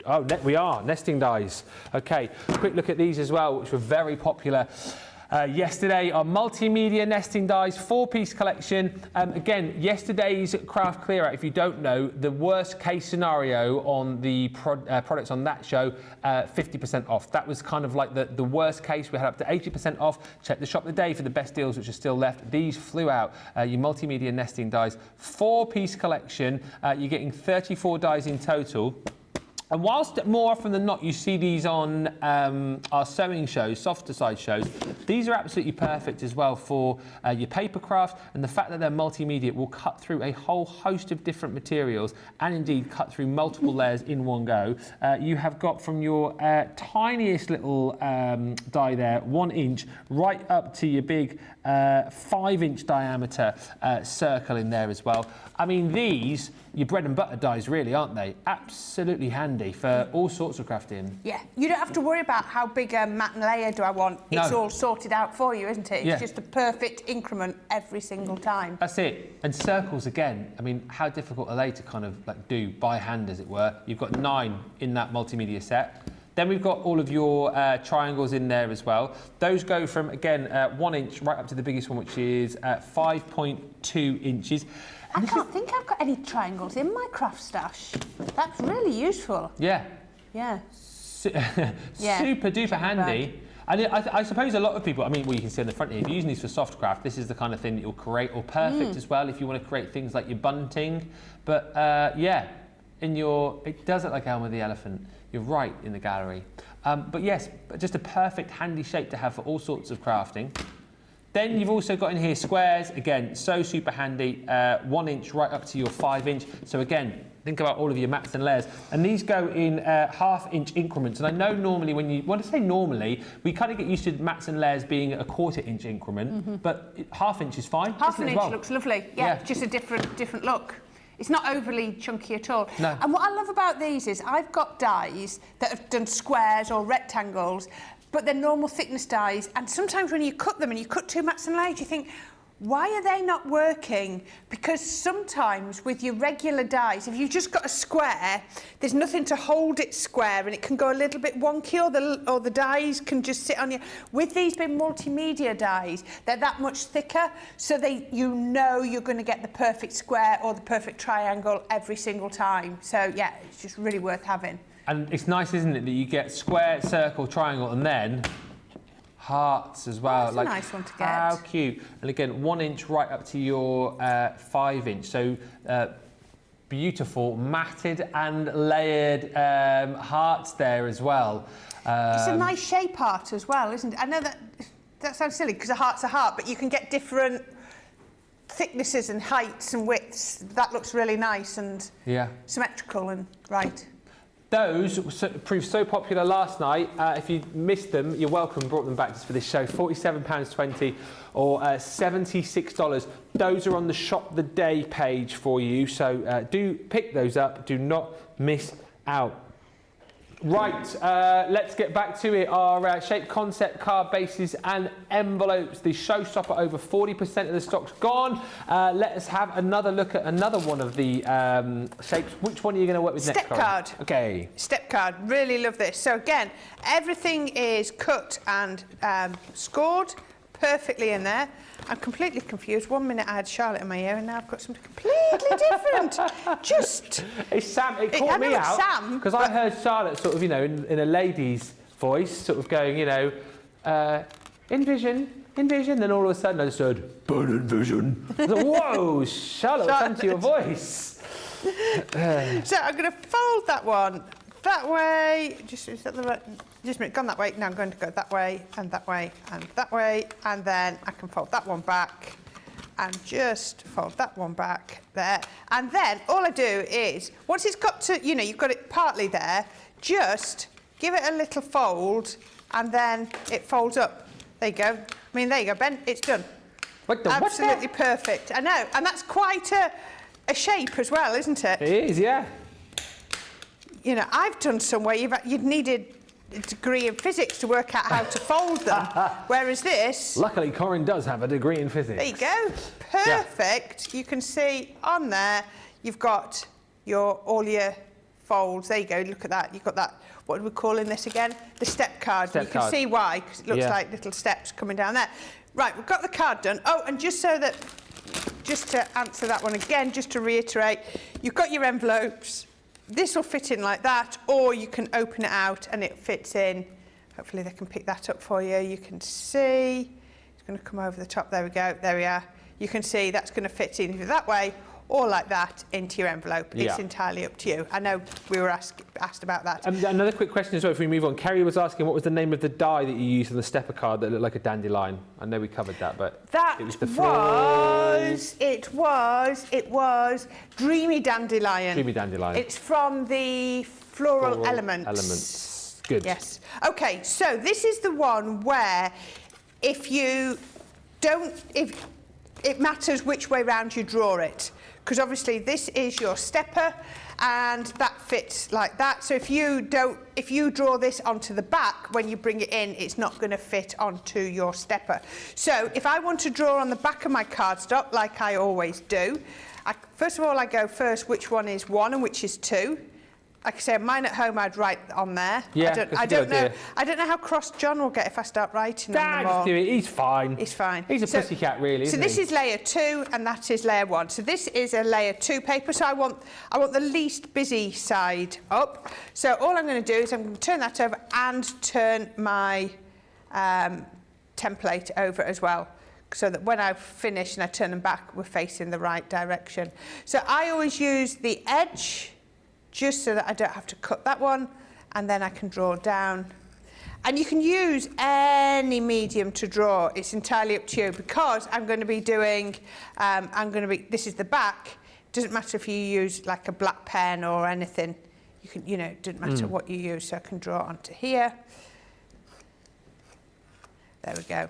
Oh, we are nesting dies. Okay, quick look at these as well, which were very popular yesterday. Our multimedia nesting dies 4-piece collection. Again, yesterday's craft clear out, if you don't know, the worst case scenario on the products on that show, 50% off. That was kind of like the worst case. We had up to 80% off. Check the shop of the day for the best deals which are still left. These flew out. Your multimedia nesting dies, 4-piece collection. You're getting 34 dies in total. And whilst more often than not you see these on our sewing shows, softer side shows, these are absolutely perfect as well for your paper craft, and the fact that they're multimedia will cut through a whole host of different materials and indeed cut through multiple layers in one go. You have got from your tiniest little die there, 1 inch, right up to your big 5-inch diameter circle in there as well. I mean, these, your bread and butter dies really, aren't they? Absolutely handy for all sorts of crafting. Yeah, you don't have to worry about how big a matte layer do I want. No. It's all sorted out for you, isn't it? Yeah. It's just a perfect increment every single time. That's it. And circles again, I mean, how difficult are they to kind of like do by hand, as it were? You've got 9 in that multimedia set. Then we've got all of your triangles in there as well. Those go from, again, 1 inch right up to the biggest one, which is 5.2 inches. I can't think I've got any triangles in my craft stash. That's really useful. Yeah. Yeah. Yeah. Super duper handy. And I suppose a lot of people, I mean, well, you can see on the front here, if you're using these for soft craft, this is the kind of thing that you'll create, or perfect as well if you want to create things like your bunting. But yeah, it does look like Elmer the Elephant. You're right in the gallery. But yes, just a perfect handy shape to have for all sorts of crafting. Then you've also got in here squares, again, so super handy, 1 inch right up to your 5 inch. So again, think about all of your mats and layers. And these go in 1/2 inch increments. And I know normally when I say normally, we kind of get used to mats and layers being a 1/4 inch increment, but 1/2 inch is fine. Half an as inch well? looks lovely. Yeah, just a different look. It's not overly chunky at all. No. And what I love about these is I've got dies that have done squares or rectangles, but they're normal thickness dies. And sometimes when you cut them and you cut 2 mats and layers, you think, why are they not working? Because sometimes with your regular dies, if you've just got a square, there's nothing to hold it square and it can go a little bit wonky, or the dies can just sit on you. With these big multimedia dies, they're that much thicker, so you know you're going to get the perfect square or the perfect triangle every single time. So yeah, it's just really worth having. And it's nice, isn't it, that you get square, circle, triangle, and then hearts as well. That's a nice one to get. How cute. And again, 1 inch right up to your 5 inch. So beautiful matted and layered hearts there as well. It's a nice shape art as well, isn't it? I know that sounds silly because a heart's a heart, but you can get different thicknesses and heights and widths. That looks really nice and symmetrical and right. Those proved so popular last night. If you missed them, you're welcome. Brought them back just for this show. £47.20 or $76. Those are on the Shop the Day page for you. So do pick those up. Do not miss out. Right, let's get back to it. Our shape concept card bases and envelopes. The Showstopper, over 40% of the stock's gone. Let us have another look at another one of the shapes. Which one are you going to work with next? Step card. Okay. Step card. Really love this. So again, everything is cut and scored perfectly in there. I'm completely confused. 1 minute I had Charlotte in my ear and now I've got something completely different. Just... It's Sam. It caught me out because I heard Charlotte sort of, you know, in a lady's voice, sort of going, you know, envision. Then all of a sudden I just heard, burn envision. I was like, whoa, Charlotte, listen to your voice. So I'm going to fold that one that way. Is that the right? Just a minute, gone that way. Now I'm going to go that way and that way and that way, and then I can fold that one back and just fold that one back there. And then all I do is, once it's got to, you know, you've got it partly there, just give it a little fold and then it folds up. There you go. I mean, there you go, Ben, it's done. Absolutely perfect. I know, and that's quite a shape as well, isn't it? It is, yeah. You know, I've done some where you'd needed a degree in physics to work out how to fold them, whereas this... Luckily, Corrine does have a degree in physics. There you go. Perfect. Yeah. You can see on there, you've got all your folds. There you go. Look at that. You've got that. What are we calling this again? The step card. You can see why, because it looks like little steps coming down there. Right, we've got the card done. Oh, and just so that, just to answer that one again, just to reiterate, you've got your envelopes. This will fit in like that, or you can open it out and it fits in. Hopefully they can pick that up for you. You can see, it's going to come over the top. There we go. There we are. You can see that's going to fit in either that way or like that into your envelope. Yeah. It's entirely up to you. I know we were asked about that. Another quick question as well before we move on. Kerry was asking what was the name of the die that you used on the stepper card that looked like a dandelion. I know we covered that, but it was the it was Dreamy Dandelion. Dreamy Dandelion. It's from the Floral Elements. Good. Yes. Okay, so this is the one where if it matters which way round you draw it, because obviously this is your stepper and that fits like that. So if you draw this onto the back, when you bring it in, it's not going to fit onto your stepper. So if I want to draw on the back of my cardstock, like I always do, first of all I go first which one is 1 and which is 2. Like I say, mine at home I'd write on there. Yeah, I don't know how cross John will get if I start writing on them all. Just do it. He's fine. He's fine. He's a pussycat, really, isn't he? So this is layer 2 and that is layer 1. So this is a layer 2 paper. So I want the least busy side up. So all I'm going to do is I'm going to turn that over and turn my template over as well, so that when I finish and I turn them back, we're facing the right direction. So I always use the edge, just so that I don't have to cut that one, and then I can draw down. And you can use any medium to draw. It's entirely up to you, because I'm going to be doing, this is the back. Doesn't matter if you use like a black pen or anything. You can, it doesn't matter what you use. So I can draw onto here. There we go.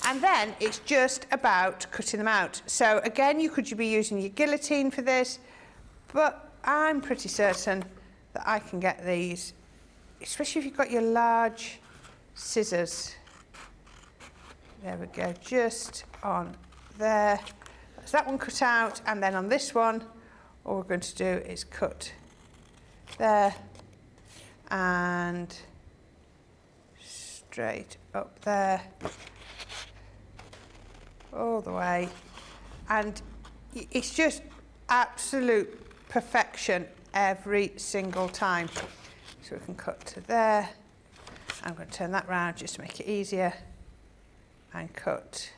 And then it's just about cutting them out. So again, you could be using your guillotine for this, but I'm pretty certain that I can get these, especially if you've got your large scissors. There we go, just on there. That's that one cut out, and then on this one, all we're going to do is cut there and straight up there, all the way. And it's just absolute perfection every single time. So we can cut to there. I'm going to turn that round just to make it easier and cut.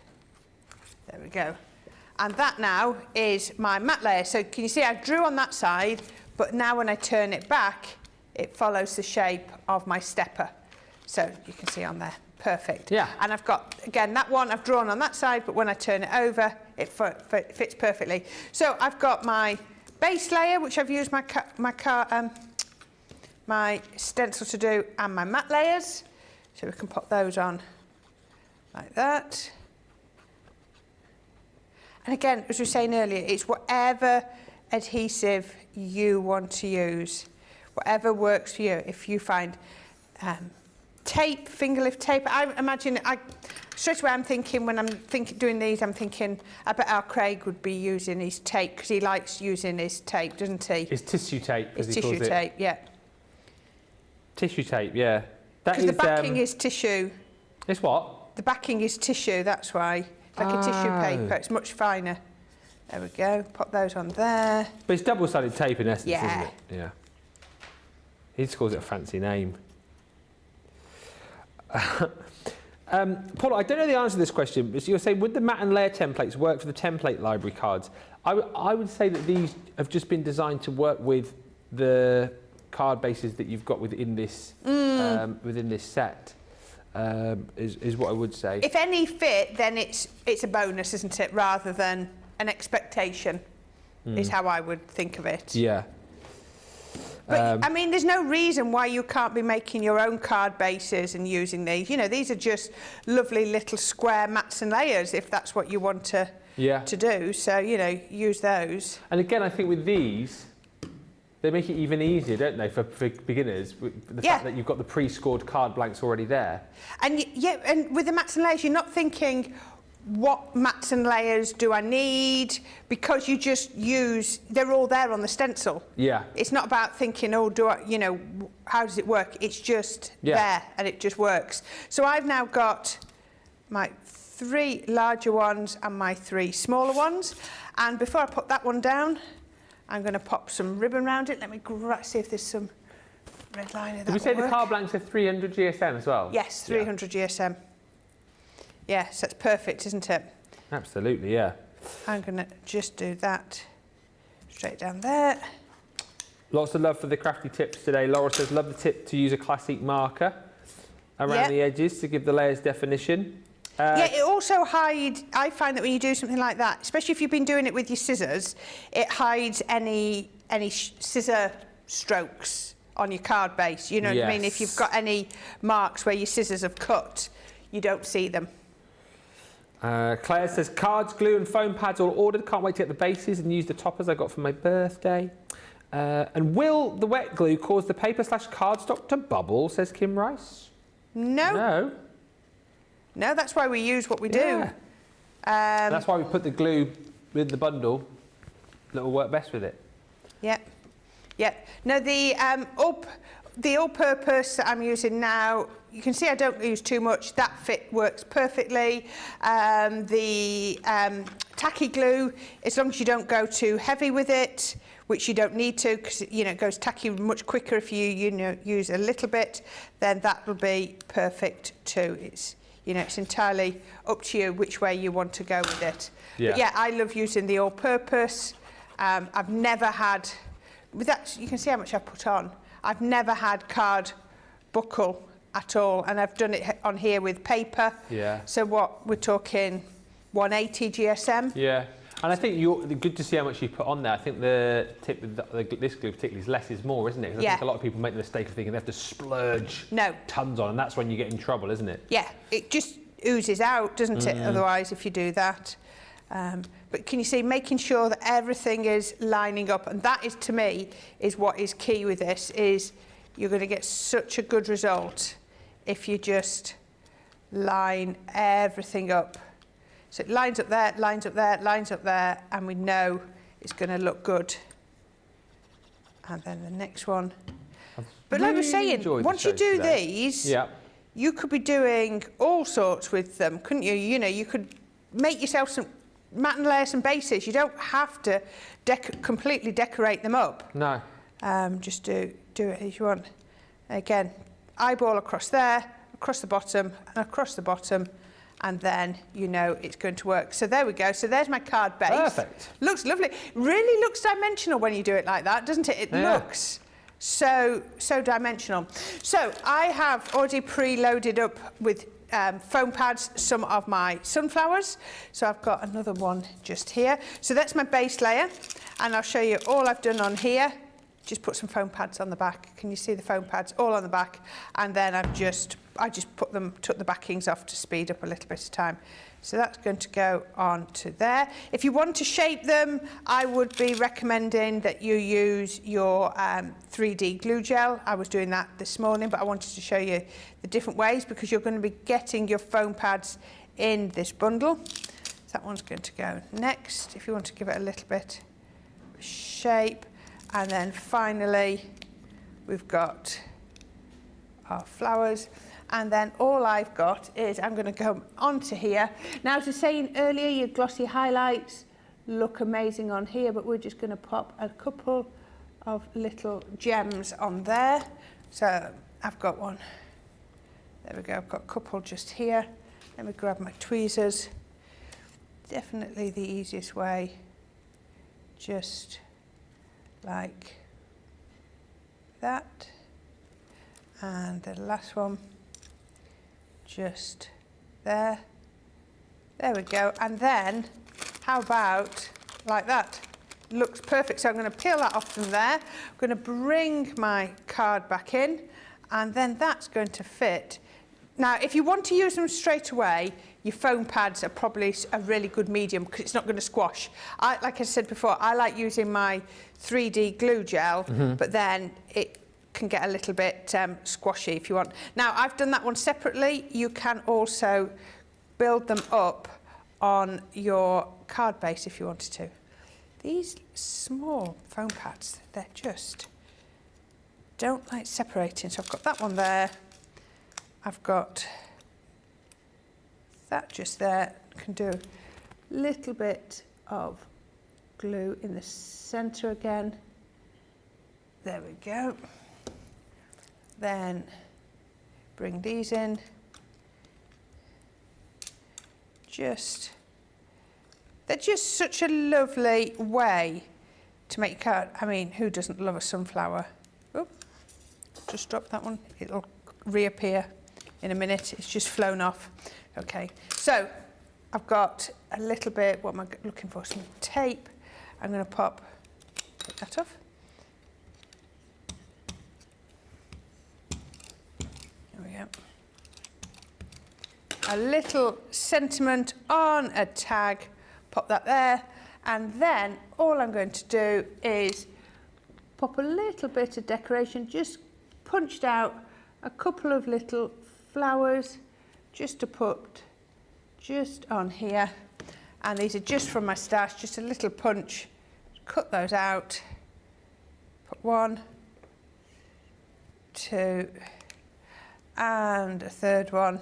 There we go. And that now is my mat layer. So can you see I drew on that side, but now when I turn it back, it follows the shape of my stepper. So you can see on there, perfect. Yeah. And I've got, again, that one I've drawn on that side, but when I turn it over, it fits perfectly. So I've got my base layer, which I've used my stencil to do, and my mat layers. So we can pop those on like that. And again, as we were saying earlier, it's whatever adhesive you want to use, whatever works for you. If you find tape, finger lift tape, I imagine, straight away I'm thinking, when I'm doing these, I'm thinking, I bet our Craig would be using his tape, because he likes using his tape, doesn't he? It's tissue tape, as he calls it. Tissue tape, yeah. Tissue tape, yeah. Because the backing is tissue. It's what? The backing is tissue, that's why. It's like a tissue paper, it's much finer. There we go, pop those on there. But it's double-sided tape in essence, Yeah. isn't it? Yeah. He just calls it a fancy name. Paul, I don't know the answer to this question, but you're saying, would the mat and layer templates work for the template library cards? I would say that these have just been designed to work with the card bases that you've got within this set, is what I would say. If any fit, then it's a bonus, isn't it, rather than an expectation, is how I would think of it. Yeah. But, I mean, there's no reason why you can't be making your own card bases and using these. You know, these are just lovely little square mats and layers, if that's what you want to do. So, you know, use those. And again, I think with these, they make it even easier, don't they, for beginners, with the fact that you've got the pre-scored card blanks already there. And and with the mats and layers, you're not thinking, what mats and layers do I need? Because you just use, they're all there on the stencil. Yeah. It's not about thinking, oh, how does it work? It's just there, and it just works. So I've now got my 3 larger ones and my 3 smaller ones. And before I put that one down, I'm going to pop some ribbon around it. Let me see if there's some red liner. Did we say the card blanks are 300 GSM as well? Yes, 300 GSM. Yes, that's perfect, isn't it? Absolutely, yeah. I'm going to just do that straight down there. Lots of love for the crafty tips today. Laura says, love the tip to use a classic marker around the edges to give the layers definition. It also hides, I find that when you do something like that, especially if you've been doing it with your scissors, it hides any scissor strokes on your card base. You know what I mean? If you've got any marks where your scissors have cut, you don't see them. Claire says, cards, glue and foam pads all ordered. Can't wait to get the bases and use the toppers I got for my birthday. And will the wet glue cause the paper/cardstock to bubble, says Kim Rice? No. No, that's why we use what we do. That's why we put the glue with the bundle that will work best with it. Yep. No, the all-purpose that I'm using now, you can see I don't use too much. That fit works perfectly. The tacky glue, as long as you don't go too heavy with it, which you don't need to, because it goes tacky much quicker if you use a little bit, then that will be perfect too. It's entirely up to you which way you want to go with it. Yeah. But I love using the all-purpose. I've never had, with that, you can see how much I've put on. I've never had card buckle at all. And I've done it on here with paper. Yeah. So what, we're talking 180 GSM. Yeah. And I think you're good to see how much you put on there. I think the tip with this glue particularly is less is more, isn't it? 'Cause I think a lot of people make the mistake of thinking they have to splurge tons on, and that's when you get in trouble, isn't it? Yeah, it just oozes out, doesn't it? Otherwise, if you do that. But can you see, making sure that everything is lining up, and that is, to me, is what is key with this, is you're going to get such a good result if you just line everything up. So it lines up there, lines up there, lines up there, and we know it's going to look good. And then the next one. But like I was saying, once you do these, you could be doing all sorts with them, couldn't you? You know, you could make yourself some matte and layer some bases. You don't have to completely decorate them up. No. Just do it as you want. Again, eyeball across there, across the bottom, and across the bottom. And then you know it's going to work. So there we go. So there's my card base. Perfect. Looks lovely. Really looks dimensional when you do it like that, doesn't it? It looks so dimensional. So I have already preloaded up with foam pads some of my sunflowers. So I've got another one just here. So that's my base layer. And I'll show you all I've done on here. Just put some foam pads on the back. Can you see the foam pads all on the back? And then I just took the backings off to speed up a little bit of time. So that's going to go on to there. If you want to shape them, I would be recommending that you use your 3D glue gel. I was doing that this morning, but I wanted to show you the different ways because you're going to be getting your foam pads in this bundle. So that one's going to go next. If you want to give it a little bit of shape. And then finally, we've got our flowers. And then all I've got is I'm going to go onto here. Now, as I was saying earlier, your glossy highlights look amazing on here, but we're just going to pop a couple of little gems on there. So I've got one. There we go. I've got a couple just here. Let me grab my tweezers. Definitely the easiest way. Just like that. And the last one, just there. There we go. And then, how about like that? Looks perfect. So I'm going to peel that off from there. I'm going to bring my card back in, and then that's going to fit. Now, if you want to use them straight away, your foam pads are probably a really good medium because it's not going to squash. Like I said before, I like using my 3D glue gel, but then it can get a little bit squashy if you want. Now, I've done that one separately. You can also build them up on your card base if you wanted to. These small foam pads, they're just don't like separating. So I've got that one there. I've got that just there. Can do a little bit of glue in the centre again. There we go. Then bring these in. They're just such a lovely way to make your card. I mean, who doesn't love a sunflower? Oh, just drop that one. It'll reappear in a minute. It's just flown off. Okay, so I've got a little bit, what am I looking for? Some tape. I'm going to take that off. There we go. A little sentiment on a tag, pop that there, and then all I'm going to do is pop a little bit of decoration, just punched out a couple of little flowers just to put just on here, and these are just from my stash, just a little punch. Cut those out, put 1, 2, and a third one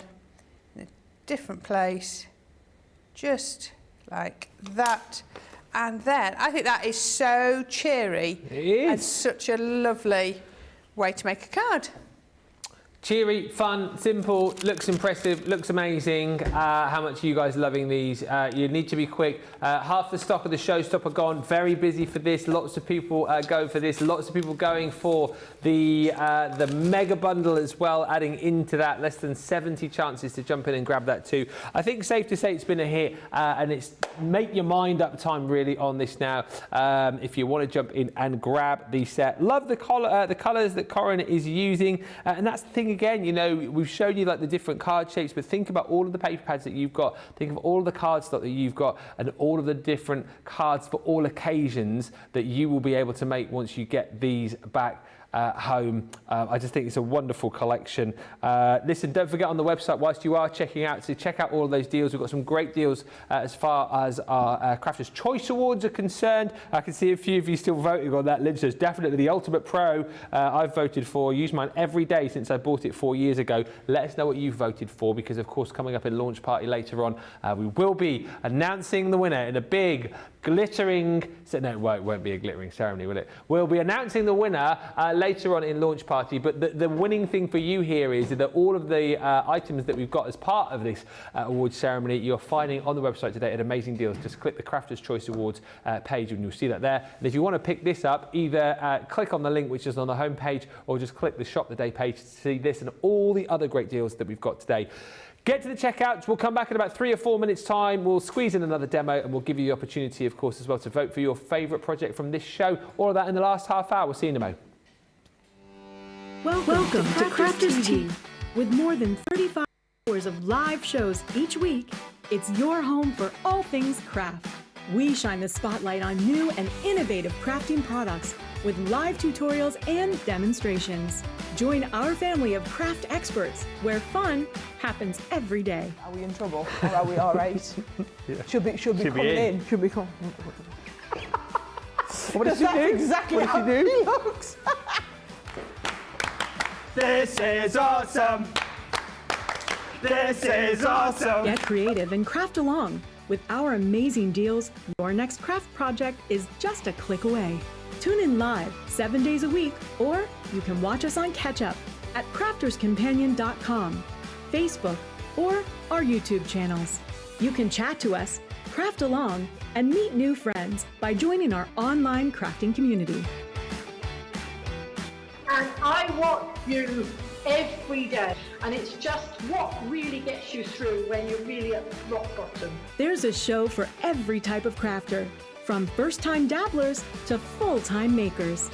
in a different place, just like that. And then I think that is so cheery. It is. And such a lovely way to make a card. Cheery, fun, simple, looks impressive, looks amazing. How much are you guys loving these? You need to be quick. Half the stock of the Showstopper gone. Very busy for this. Lots of people going for this. Lots of people going for the mega bundle as well, adding into that. Less than 70 chances to jump in and grab that too. I think safe to say it's been a hit, and it's make your mind up time really on this now. If you want to jump in and grab the set. Love the colours that Corrine is using, and that's the thing again, you know, we've shown you like the different card shapes, but think about all of the paper pads that you've got. Think of all of the card stock that you've got and all of the different cards for all occasions that you will be able to make once you get these back home. I just think it's a wonderful collection. Listen, don't forget on the website, whilst you are checking out, to check out all of those deals. We've got some great deals as far as our Crafters Choice Awards are concerned. I can see a few of you still voting on that. Lynch says definitely the Ultimate Pro I've voted for. Use mine every day since I bought it 4 years ago. Let us know what you've voted for, because of course coming up in launch party later on, we will be announcing the winner in a big glittering, no, it won't be a glittering ceremony, will it? We'll be announcing the winner later on in launch party, but the winning thing for you here is that all of the items that we've got as part of this awards ceremony, you're finding on the website today at Amazing Deals. Just click the Crafters Choice Awards page and you'll see that there. And if you want to pick this up, either click on the link which is on the home page, or just click the Shop the Day page to see this and all the other great deals that we've got today. Get to the checkouts. We'll come back in about 3 or 4 minutes' time. We'll squeeze in another demo and we'll give you the opportunity, of course, as well to vote for your favourite project from this show. All of that in the last half hour. We'll see you in a moment. Welcome to Crafters TV. With more than 35 hours of live shows each week, it's your home for all things craft. We shine the spotlight on new and innovative crafting products with live tutorials and demonstrations. Join our family of craft experts where fun happens every day. Are we in trouble or are we all right? Yeah. Should be coming in. Should be coming. What does she do? Exactly what how does she do? he looks. This is awesome. This is awesome. Get creative and craft along. With our amazing deals, your next craft project is just a click away. Tune in live 7 days a week, or you can watch us on Catch Up at crafterscompanion.com, Facebook, or our YouTube channels. You can chat to us, craft along, and meet new friends by joining our online crafting community. And I watch you every day, and it's just what really gets you through when you're really at rock bottom. There's a show for every type of crafter, from first-time dabblers to full-time makers.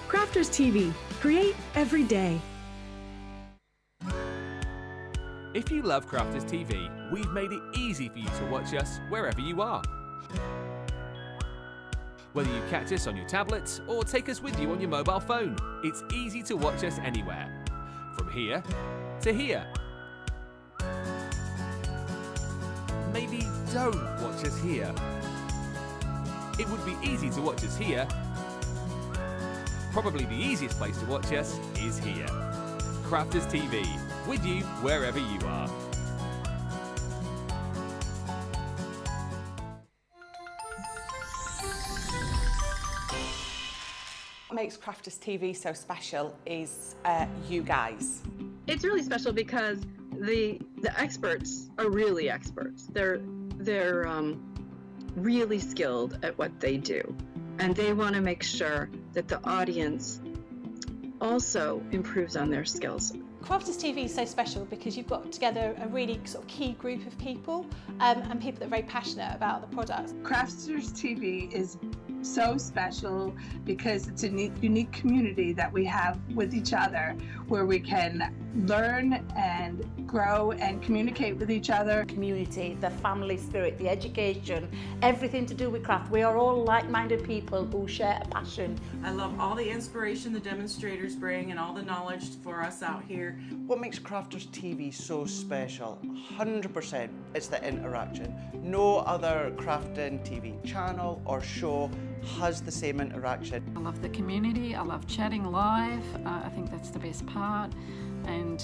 Crafters TV, create every day. If you love Crafters TV, we've made it easy for you to watch us wherever you are. Whether you catch us on your tablets or take us with you on your mobile phone, it's easy to watch us anywhere. From here to here. Maybe don't watch us here. It would be easy to watch us here. Probably the easiest place to watch us is here. Crafters TV, with you wherever you are. What makes Crafters TV so special is you guys. It's really special because the experts are really experts. They're really skilled at what they do, and they want to make sure that the audience also improves on their skills. Crafters TV is so special because you've got together a really sort of key group of people and people that are very passionate about the products. Crafters TV is so special because it's a unique community that we have with each other, where we can learn and grow and communicate with each other. Community, the family spirit, the education, everything to do with craft. We are all like-minded people who share a passion. I love all the inspiration the demonstrators bring and all the knowledge for us out here. What makes Crafters TV so special? 100% it's the interaction. No other crafting TV channel or show has the same interaction. I love the community, I love chatting live, I think that's the best part, and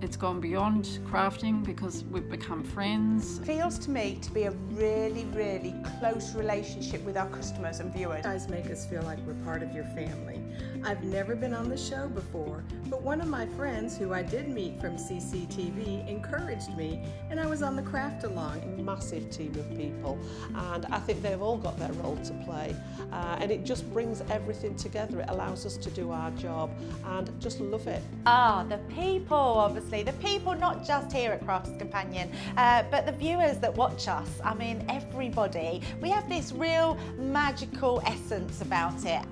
it's gone beyond crafting because we've become friends. It feels to me to be a really, really close relationship with our customers and viewers. You guys make us feel like we're part of your family. I've never been on the show before, but one of my friends who I did meet from CCTV encouraged me, and I was on the craft along. A massive team of people, and I think they've all got their role to play, and it just brings everything together. It allows us to do our job and just love it. The people, obviously. The people not just here at Crafters Companion, but the viewers that watch us. I mean, everybody. We have this real magical essence about it.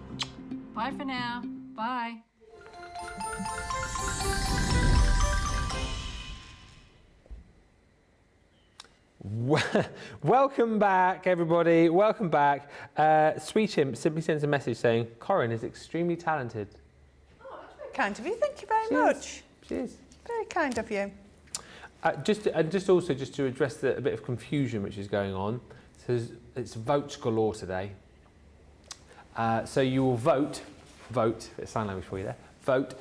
Bye for now. Bye. Welcome back, everybody. Welcome back. Sweet Imp simply sends a message saying, Corrine is extremely talented. Oh, that's very kind of you. Thank you very much. She is. Very kind of you. Just to address a bit of confusion which is going on. So it's votes galore today. So you will vote, it's sign language for you there, vote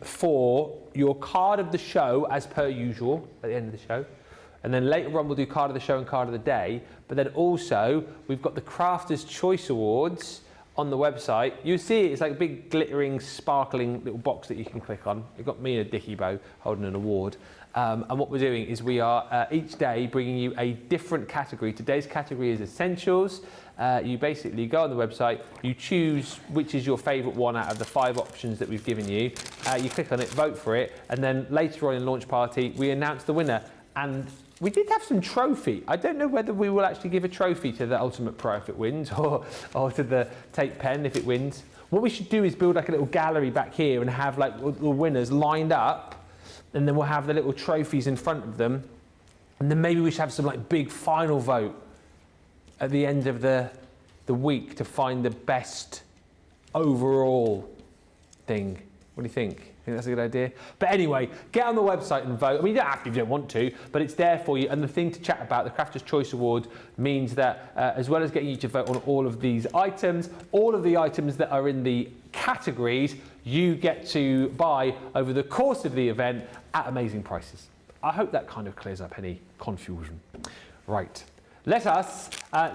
for your card of the show as per usual at the end of the show. And then later on we'll do card of the show and card of the day. But then also we've got the Crafters Choice Awards on the website. You see it's like a big glittering, sparkling little box that you can click on. You've got me in a dicky bow holding an award. And what we're doing is we are each day bringing you a different category. Today's category is Essentials. You basically go on the website, you choose which is your favourite one out of the 5 options that we've given you. You click on it, vote for it, and then later on in Launch Party, we announce the winner. And we did have some trophy. I don't know whether we will actually give a trophy to the Ultimate Pro if it wins, or to the Take Pen if it wins. What we should do is build like a little gallery back here and have like the winners lined up, and then we'll have the little trophies in front of them. And then maybe we should have some like big final vote at the end of the week to find the best overall thing. What do you think? Think that's a good idea? But anyway, get on the website and vote. I mean, you don't have to if you don't want to, but it's there for you. And the thing to chat about, the Crafters Choice Award, means that as well as getting you to vote on all of these items, all of the items that are in the categories, you get to buy over the course of the event at amazing prices. I hope that kind of clears up any confusion. Right. Let us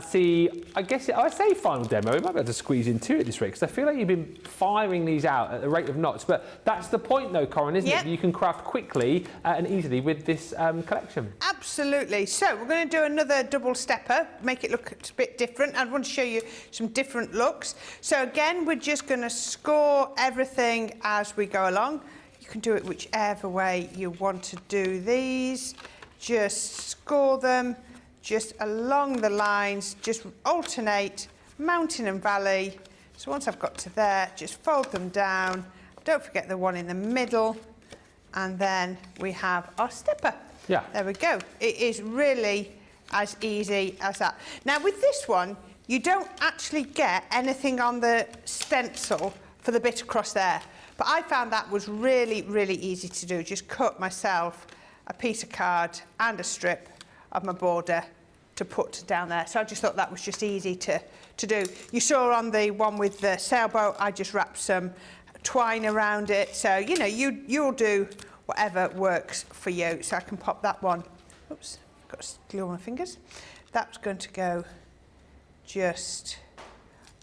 see, I say final demo, we might be able to squeeze in 2 at this rate, because I feel like you've been firing these out at the rate of knots, but that's the point though, Corrine, isn't it? You can craft quickly and easily with this collection. Absolutely. So we're going to do another double stepper, make it look a bit different. I want to show you some different looks. So again, we're just going to score everything as we go along. You can do it whichever way you want to do these. Just score them. Just along the lines, just alternate mountain and valley. So once I've got to there, just fold them down. Don't forget the one in the middle. And then we have our stepper. Yeah. There we go. It is really as easy as that. Now with this one, you don't actually get anything on the stencil for the bit across there. But I found that was really, really easy to do. Just cut myself a piece of card and a strip of my border to put down there. So I just thought that was just easy to do. You saw on the one with the sailboat, I just wrapped some twine around it. So, you know, you'll do whatever works for you. So I can pop that one. Oops, got glue on my fingers. That's going to go just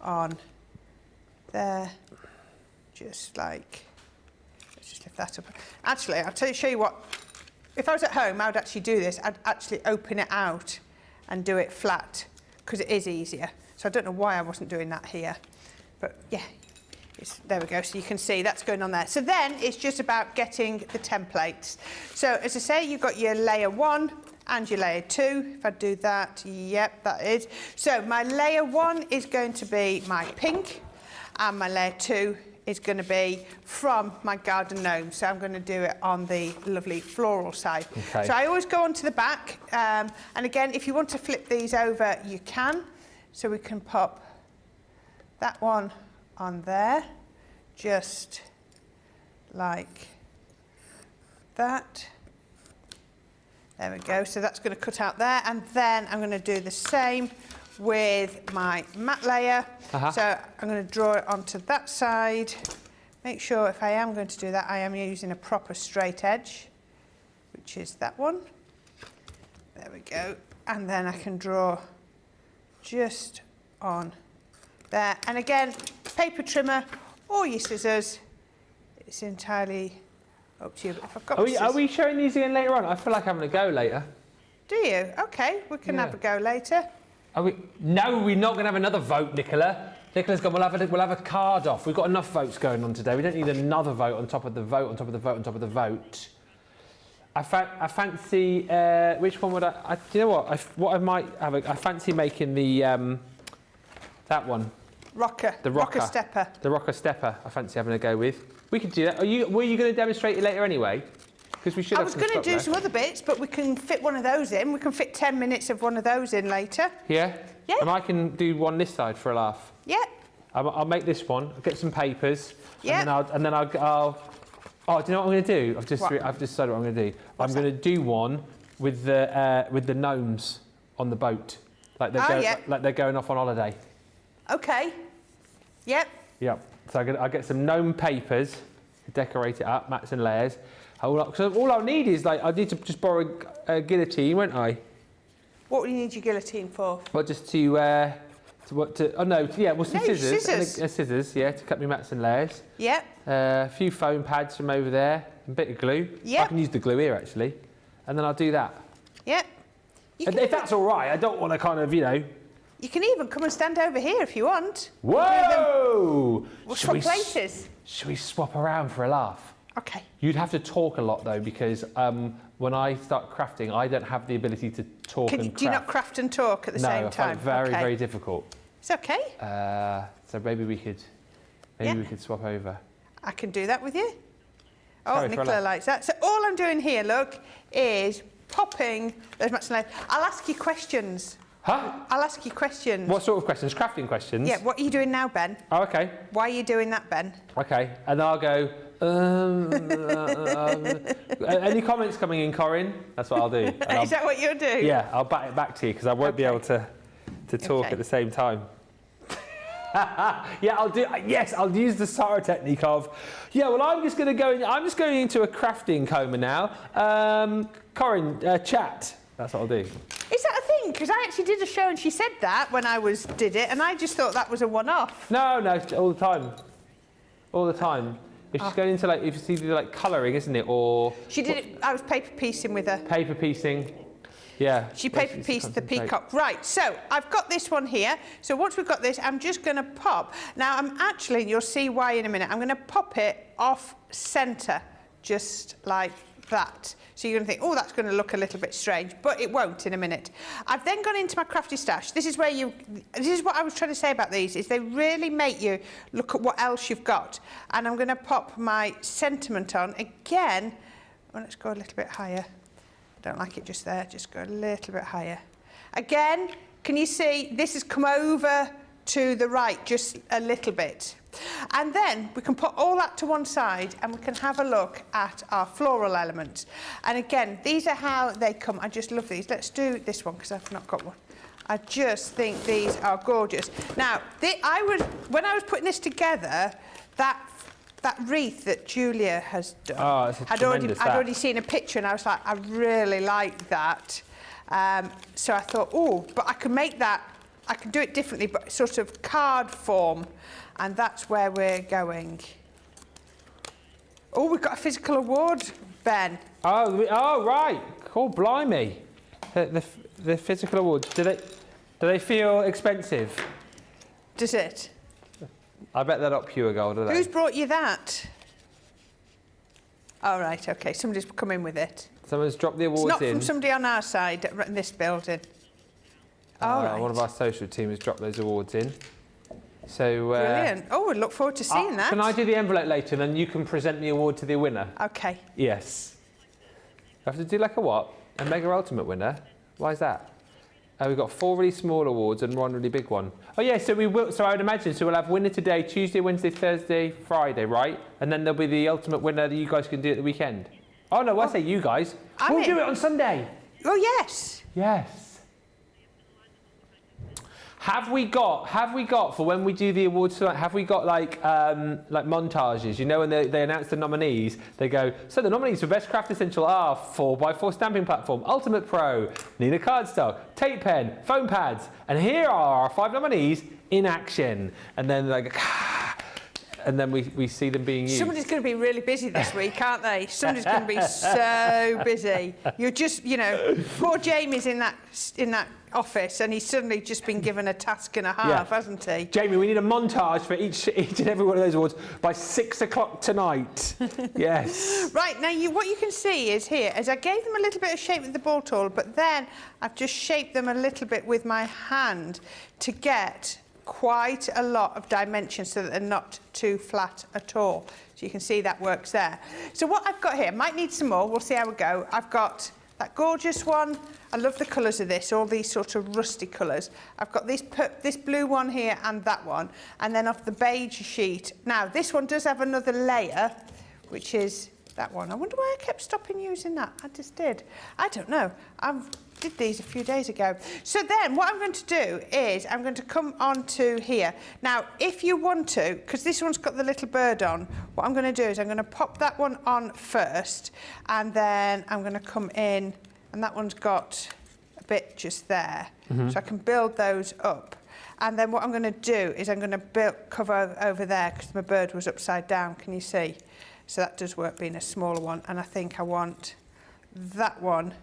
on there. Just like, let's just lift that up. Actually, I'll show you what. If I was at home, I would actually do this. I'd actually open it out and do it flat, because it is easier. So I don't know why I wasn't doing that here. But yeah, there we go. So you can see that's going on there. So then it's just about getting the templates. So as I say, you've got your layer 1 and your layer 2. If I do that, yep, that is. So my layer 1 is going to be my pink, and my layer 2 is going to be from my garden gnome. So I'm going to do it on the lovely floral side. Okay. So I always go onto the back. And again, if you want to flip these over, you can. So we can pop that one on there, just like that. There we go. So that's going to cut out there. And then I'm going to do the same with my matte layer. So I'm going to draw it onto that side. Make sure if I am going to do that, I am using a proper straight edge, which is that one. There we go. And then I can draw just on there. And again, paper trimmer or your scissors. It's entirely up to you. But if I've got Are we showing these again later on? I feel like having a go later. Do you? Okay, we can have a go later. Are we? No, we're not going to have another vote, Nicola. Nicola's gone, we'll have a card off. We've got enough votes going on today. We don't need another vote on top of the vote, on top of the vote, on top of the vote. I fancy, which one would I do you know what? I might have, I fancy making the, that one. Rocker. The rocker. Rocker stepper. The rocker stepper, I fancy having a go with. We could do that. Were you going to demonstrate it later anyway? Because we should I have was some going to stock do there. some other bits, but we can fit one of those in. We can fit 10 minutes of one of those in later. Yeah? Yeah. And I can do one this side for a laugh. Yeah. I'll make this one. I'll get some papers. Yeah. And then I'll oh, do you know what I'm going to do? I've decided what I'm going to do. I'm going to do one with the gnomes on the boat, like they're going off on holiday. Okay. Yep. Yep. So I'll get some gnome papers to decorate it up, mats and layers. So all I'll need is I need to just borrow a guillotine, won't I? What would you need your guillotine for? Well, just some scissors. Scissors. Scissors, yeah, to cut me mats and layers. Yep. A few foam pads from over there, a bit of glue. Yep. I can use the glue here actually, and then I'll do that. Yep. If that's all right, I don't want to kind of, you know. You can even come and stand over here if you want. Whoa! We'll swap places. Should we swap around for a laugh? Okay. You'd have to talk a lot though, because when I start crafting, I don't have the ability to talk and craft. Do you not craft and talk at the same time? No, I find it very difficult. It's okay. So maybe we could swap over. I can do that with you. Oh, Sorry, Nicola likes that. So all I'm doing here, look, is popping those mats and layers. I'll ask you questions. Huh? I'll ask you questions. What sort of questions? Crafting questions? Yeah, what are you doing now, Ben? Oh, okay. Why are you doing that, Ben? Okay, and then I'll go, any comments coming in, Corrine? That's what I'll do. Is that what you'll do? Yeah, I'll bat it back to you because I won't be able to talk at the same time. Yeah, I'll use the Sarah technique of, well, I'm just going into a crafting coma now. Corine, chat. That's what I'll do. Is that a thing? Because I actually did a show and she said that when I did it, and I just thought that was a one-off. No, all the time. All the time. If she's going into if it's either colouring, isn't it, or... She did it, I was paper piecing with her. Paper piecing, yeah. She paper pieced the peacock. Right, so I've got this one here. So once we've got this, I'm just going to pop. Now, you'll see why in a minute, I'm going to pop it off centre, just like that. So you're going to think, oh, that's going to look a little bit strange, but it won't in a minute. I've then gone into my crafty stash. This is what I was trying to say about these, is they really make you look at what else you've got. And I'm going to pop my sentiment on again. Well, let's go a little bit higher. I don't like it just there, just go a little bit higher. Again, can you see this has come over to the right just a little bit? And then we can put all that to one side and we can have a look at our floral elements. And again, these are how they come. I just love these. Let's do this one because I've not got one. I just think these are gorgeous. Now, when I was putting this together, that wreath that Julia has done, I'd already seen a picture and I was like, I really like that. So I thought, but I can make that, I can do it differently, but sort of card form. And that's where we're going. Oh, we've got a physical award, Ben. Oh, right. Cool, blimey. The physical awards, do they feel expensive? Does it? I bet they're not pure gold, are they? Who's brought you that? Oh, right, OK. Somebody's come in with it. Someone's dropped the awards in. It's not from somebody on our side in this building. All right. One of our social team has dropped those awards in. So, brilliant. Oh, we look forward to seeing that. Can I do the envelope later and then you can present the award to the winner? OK. Yes. I have to do like a what? A mega ultimate winner? Why is that? We've got 4 really small awards and 1 really big one. Oh yeah, so I would imagine, so we'll have winner today, Tuesday, Wednesday, Thursday, Friday, right? And then there'll be the ultimate winner that you guys can do at the weekend. Oh no, I say you guys. We'll do it on Sunday. Oh yes. Yes. Have we got for when we do the awards tonight, have we got like montages? You know, when they announce the nominees, they go, so the nominees for Best Craft Essential are 4x4 Stamping Platform, Ultimate Pro, Nina Cardstock, Tape Pen, Foam Pads, and here are our 5 nominees in action. And then like, and then we see them being used. Somebody's going to be really busy this week, aren't they? Somebody's going to be so busy. You're just, you know, poor Jamie's in that office, and he's suddenly just been given a task and a half, hasn't he? Jamie, we need a montage for each and every one of those awards by 6 o'clock tonight. Yes. Right, now what you can see is here, is I gave them a little bit of shape with the ball tool, but then I've just shaped them a little bit with my hand to get quite a lot of dimension so that they're not too flat at all. So you can see that works there. So what I've got here, might need some more, we'll see how we go. I've got that gorgeous one. I love the colours of this, all these sort of rusty colours. I've got this blue one here and that one, and then off the beige sheet. Now, this one does have another layer, which is that one. I wonder why I kept stopping using that. I just did. I don't know. I did these a few days ago. So then what I'm going to do is I'm going to come on to here. Now, if you want to, because this one's got the little bird on, what I'm going to do is I'm going to pop that one on first, and then I'm going to come in, and that one's got a bit just there. So I can build those up. And then what I'm going to do is I'm going to cover over there, because my bird was upside down, can you see? So that does work being a smaller one, and I think I want that one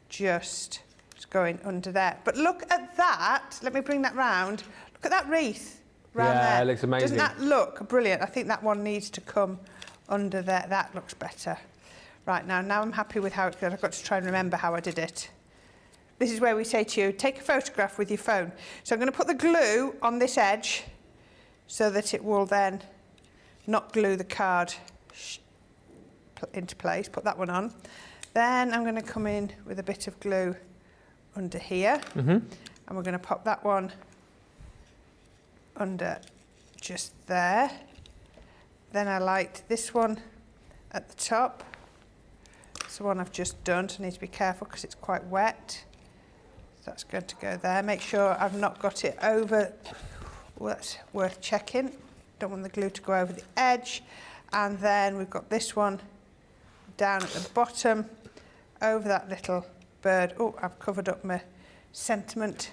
just going under there. But look at that. Let me bring that round. Look at that wreath round there. Yeah, it looks amazing. Doesn't that look brilliant? I think that one needs to come under there. That looks better. Right, now I'm happy with how it goes. I've got to try and remember how I did it. This is where we say to you, take a photograph with your phone. So I'm going to put the glue on this edge so that it will then not glue the card into place. Put that one on. Then I'm going to come in with a bit of glue under here, and we're going to pop that one under just there. Then I light this one at the top. It's the one I've just done, so I need to be careful because it's quite wet. So that's going to go there. Make sure I've not got it over. Well, that's worth checking. Don't want the glue to go over the edge. And then we've got this one down at the bottom over that little bird. Oh, I've covered up my sentiment.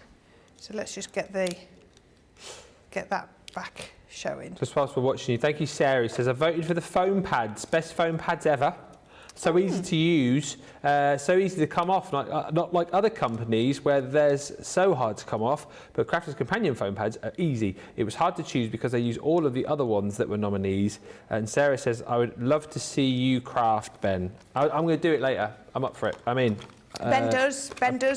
So let's just get that back showing. Just whilst we're watching you, thank you, Sarah. It says, I voted for the foam pads, best foam pads ever. So easy to use, so easy to come off, not like other companies where there's so hard to come off, but Crafters Companion foam pads are easy. It was hard to choose because they use all of the other ones that were nominees. And Sarah says, I would love to see you craft, Ben. I'm going to do it later. I'm up for it. I'm in. Ben does.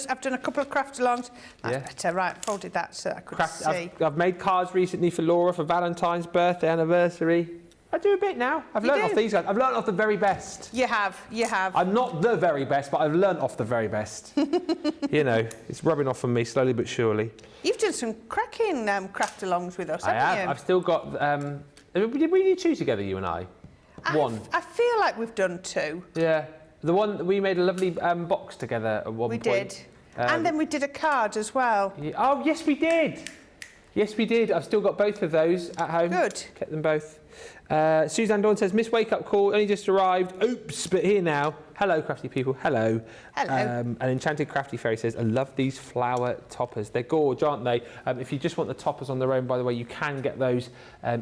I've done a couple of craft-alongs. That's better. Right, folded that so I could see. I've made cards recently for Laura for Valentine's birthday anniversary. I do a bit now. I've learnt off these guys. I've learnt off the very best. You have. I'm not the very best, but I've learnt off the very best. You know, it's rubbing off on me slowly but surely. You've done some cracking craft-alongs with us, haven't you? I've still got... did we do two together, you and I? One. I feel like we've done two. Yeah. The one, we made a lovely box together at one point. We did. And then we did a card as well. Yeah. Oh, yes, we did. Yes, we did. I've still got both of those at home. Good. Kept them both. Suzanne Dawn says, Miss Wake Up Call, only just arrived. Oops, but here now. Hello, crafty people. Hello. Hello. And Enchanted Crafty Fairy says, I love these flower toppers. They're gorge, aren't they? If you just want the toppers on their own, by the way, you can get those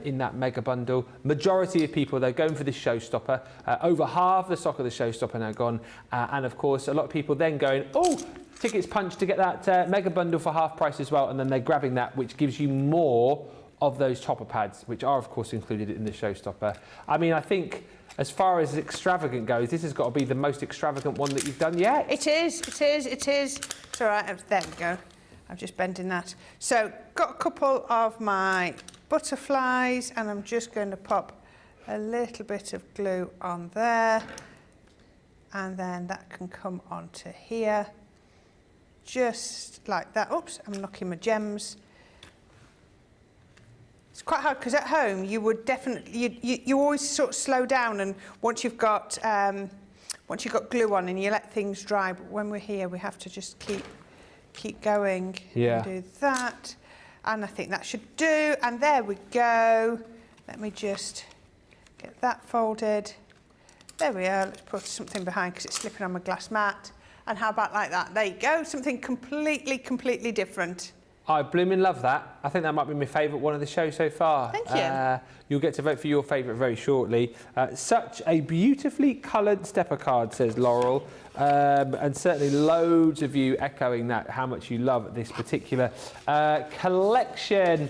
in that mega bundle. Majority of people, they're going for this Showstopper. Over half the stock of the Showstopper now gone. And of course, a lot of people then going, oh, tickets punched to get that mega bundle for half price as well. And then they're grabbing that, which gives you more of those topper pads, which are of course included in the Showstopper. I mean, I think as far as extravagant goes, this has got to be the most extravagant one that you've done yet. It is. It's all right, there we go. I'm just bending that. So, got a couple of my butterflies, and I'm just going to pop a little bit of glue on there, and then that can come onto here, just like that. Oops, I'm knocking my gems. It's quite hard because at home you would definitely you always sort of slow down, and once you've got glue on and you let things dry. But when we're here, we have to just keep going. Yeah. And do that, and I think that should do. And there we go. Let me just get that folded. There we are. Let's put something behind because it's slipping on my glass mat. And how about like that? There you go. Something completely different. I blooming love that. I think that might be my favourite one of the show so far. Thank you. You'll get to vote for your favourite very shortly. Such a beautifully coloured stepper card, says Laurel. And certainly loads of you echoing that, how much you love this particular collection.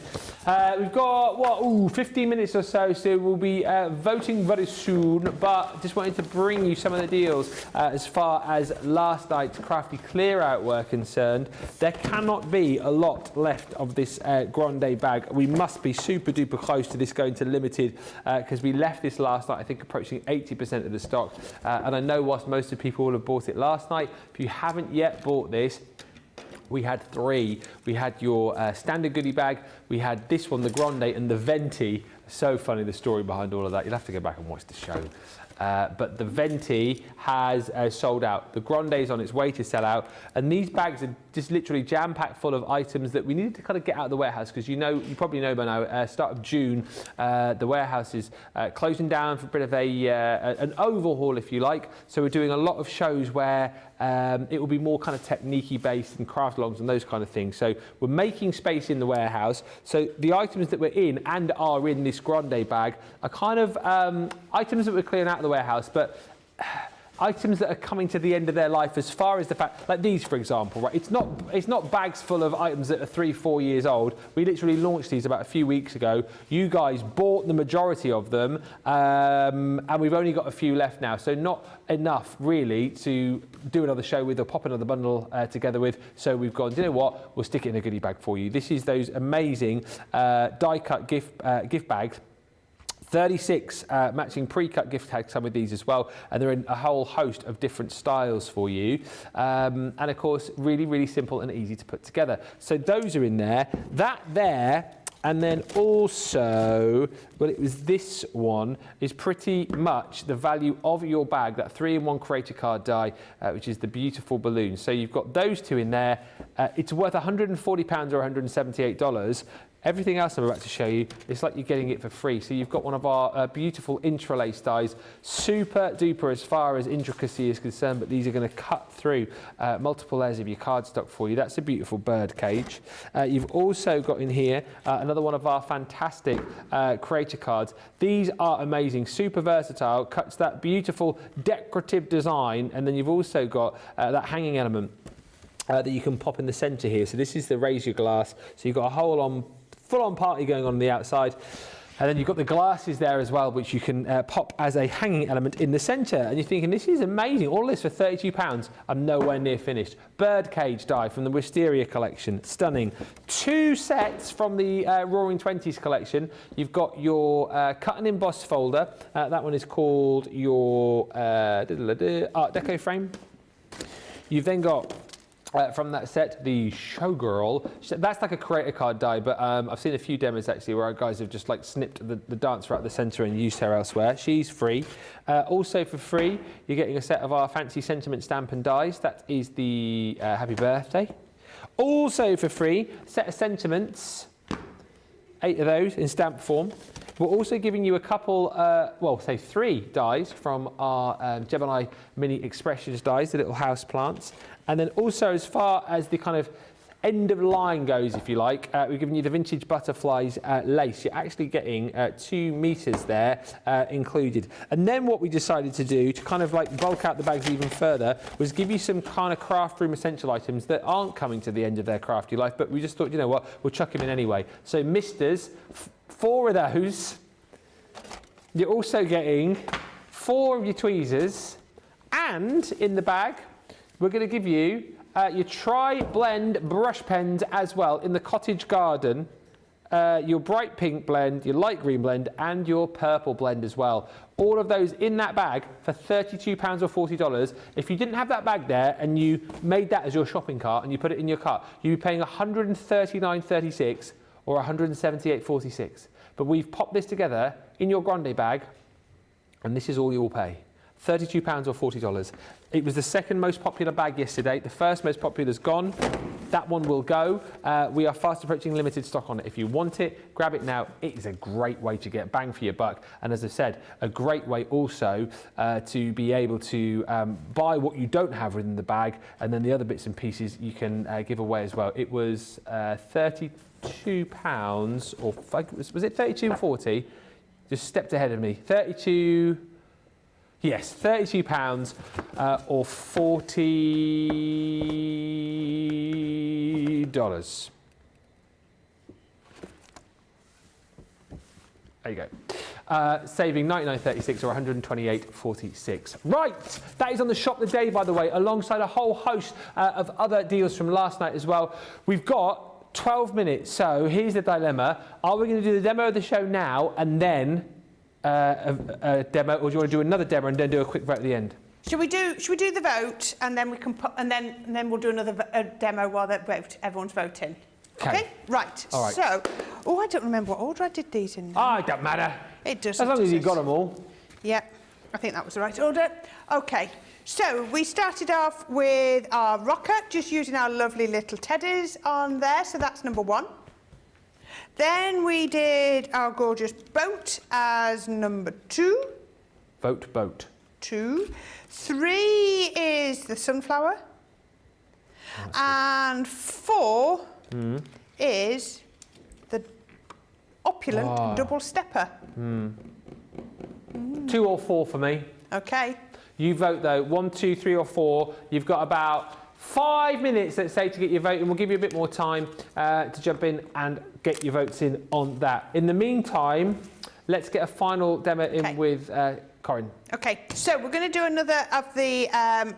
We've got, 15 minutes or so, so we'll be voting very soon, but just wanted to bring you some of the deals as far as last night's Crafty Clear Out were concerned. There cannot be a lot left of this Grande bag. We must be super duper close to this going to limited because we left this last night, I think, approaching 80% of the stock. And I know whilst most of the people will have bought it last night, if you haven't yet bought this, we had 3. We had your standard goodie bag, we had this one, the Grande, and the Venti. So funny, the story behind all of that. You'll have to go back and watch the show. But the Venti has sold out. The Grande is on its way to sell out. And these bags are just literally jam-packed full of items that we needed to kind of get out of the warehouse because you probably know by now, start of June, the warehouse is closing down for a bit of an overhaul, if you like. So we're doing a lot of shows where it will be more kind of technique-y based and craft-alongs and those kind of things. So we're making space in the warehouse. So the items that we're in and are in this Grande bag are kind of items that we're clearing out of the warehouse, but items that are coming to the end of their life as far as the fact, like these, for example, right? It's not bags full of items that are 3-4 years old. We literally launched these about a few weeks ago. You guys bought the majority of them, and we've only got a few left now. So not enough really to do another show with or pop another bundle together with. So we've gone, you know what? We'll stick it in a goodie bag for you. This is those amazing die-cut gift bags. 36 matching pre-cut gift tags come with these as well, and they're in a whole host of different styles for you. And of course, really, really simple and easy to put together. So those are in there. That there, and then also, well, it was this one, is pretty much the value of your bag, that 3-in-1 creator card die, which is the beautiful balloon. So you've got those 2 in there. It's worth £140 or $178. Everything else I'm about to show you, it's like you're getting it for free. So you've got one of our beautiful interlace dies, super duper as far as intricacy is concerned, but these are going to cut through multiple layers of your cardstock for you. That's a beautiful bird cage. You've also got in here another one of our fantastic creator cards. These are amazing, super versatile, cuts that beautiful decorative design, and then you've also got that hanging element that you can pop in the centre here. So this is the raise your glass. So you've got a whole full-on party going on the outside. And then you've got the glasses there as well, which you can pop as a hanging element in the centre. And you're thinking, this is amazing. All this for £32. I'm nowhere near finished. Birdcage die from the Wisteria collection. Stunning. 2 sets from the Roaring Twenties collection. You've got your cut and emboss folder. That one is called your Art Deco frame. You've then got from that set, the Showgirl. That's like a creator card die, but I've seen a few demos actually where our guys have just like snipped the dancer out the centre and used her elsewhere. She's free. Also for free, you're getting a set of our fancy sentiment stamp and dies. That is the Happy Birthday. Also for free, set of sentiments, 8 of those in stamp form. We're also giving you a couple, well, say 3 dies from our Gemini Mini Expressions dies, the little house plants. And then also, as far as the kind of end of line goes, if you like, we've given you the Vintage Butterflies lace. You're actually getting 2 meters there included. And then what we decided to do to kind of like bulk out the bags even further was give you some kind of craft room essential items that aren't coming to the end of their crafty life, but we just thought, you know what, we'll chuck them in anyway. So misters, 4 of those. You're also getting 4 of your tweezers, and in the bag, we're going to give you your tri-blend brush pens as well in the Cottage Garden, your bright pink blend, your light green blend, and your purple blend as well. All of those in that bag for £32 or $40. If you didn't have that bag there and you made that as your shopping cart and you put it in your cart, you'd be paying $139.36 or $178.46. But we've popped this together in your Grande bag, and this is all you'll pay. £32 or $40. It was the second most popular bag yesterday. The first most popular is gone. That one will go. We are fast approaching limited stock on it. If you want it, grab it now. It is a great way to get bang for your buck. And as I said, a great way also to be able to buy what you don't have within the bag, and then the other bits and pieces you can give away as well. It was £32, or was it 32 and 40? Just stepped ahead of me. 32. Yes, £32 or $40. There you go. Saving $99.36 or $128.46. Right, that is on the shop the day, by the way, alongside a whole host of other deals from last night as well. We've got 12 minutes, so here's the dilemma. Are we going to do the demo of the show now and then a demo, or do you want to do another demo and then do a quick vote at the end? Should we do the vote and then we can put, and then we'll do another demo while everyone's voting? Okay. Right. All right. So, I don't remember what order I did these in. It don't matter. It doesn't. As long as you got them all. Yeah, I think that was the right order. Okay. So we started off with our rocker, just using our lovely little teddies on there. So that's number 1. Then we did our gorgeous boat as number 2. Boat. 2. 3 is the sunflower. And 4 is the opulent double stepper. 2 or 4 for me. Okay. You vote though, 1, 2, 3 or 4. You've got about 5 minutes, let's say, to get your vote, and we'll give you a bit more time to jump in and get your votes in on that. In the meantime, let's get a final demo in with Corrine. Okay, so we're going to do another of the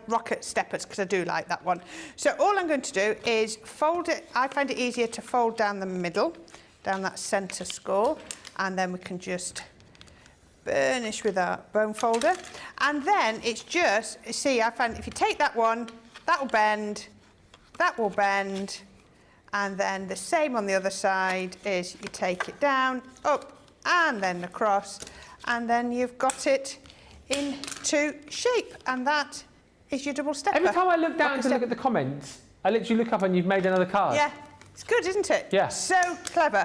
rocket steppers, because I do like that one. So all I'm going to do is fold it. I find it easier to fold down the middle, down that centre score, and then we can just burnish with our bone folder. And then it's just, see, I find if you take that one, that will bend, and then the same on the other side is you take it down, up, and then across, and then you've got it into shape, and that is your double stepper. Every time I look down to look at the comments, I literally look up and you've made another card. Yeah, it's good, isn't it? Yeah. So clever.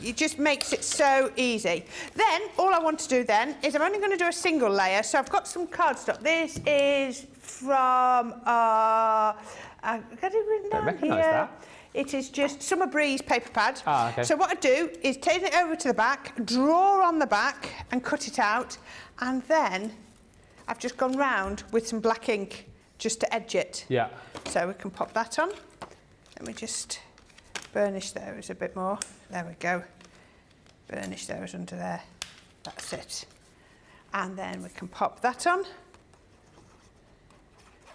It just makes it so easy. Then, all I want to do then is I'm only going to do a single layer. So I've got some cardstock. This is from, I've got it written down here. That. It is just Summer Breeze paper pad. Ah, okay. So what I do is take it over to the back, draw on the back and cut it out. And then I've just gone round with some black ink just to edge it. Yeah. So we can pop that on. Let me just burnish those a bit more. There we go. Burnish those under there. That's it. And then we can pop that on.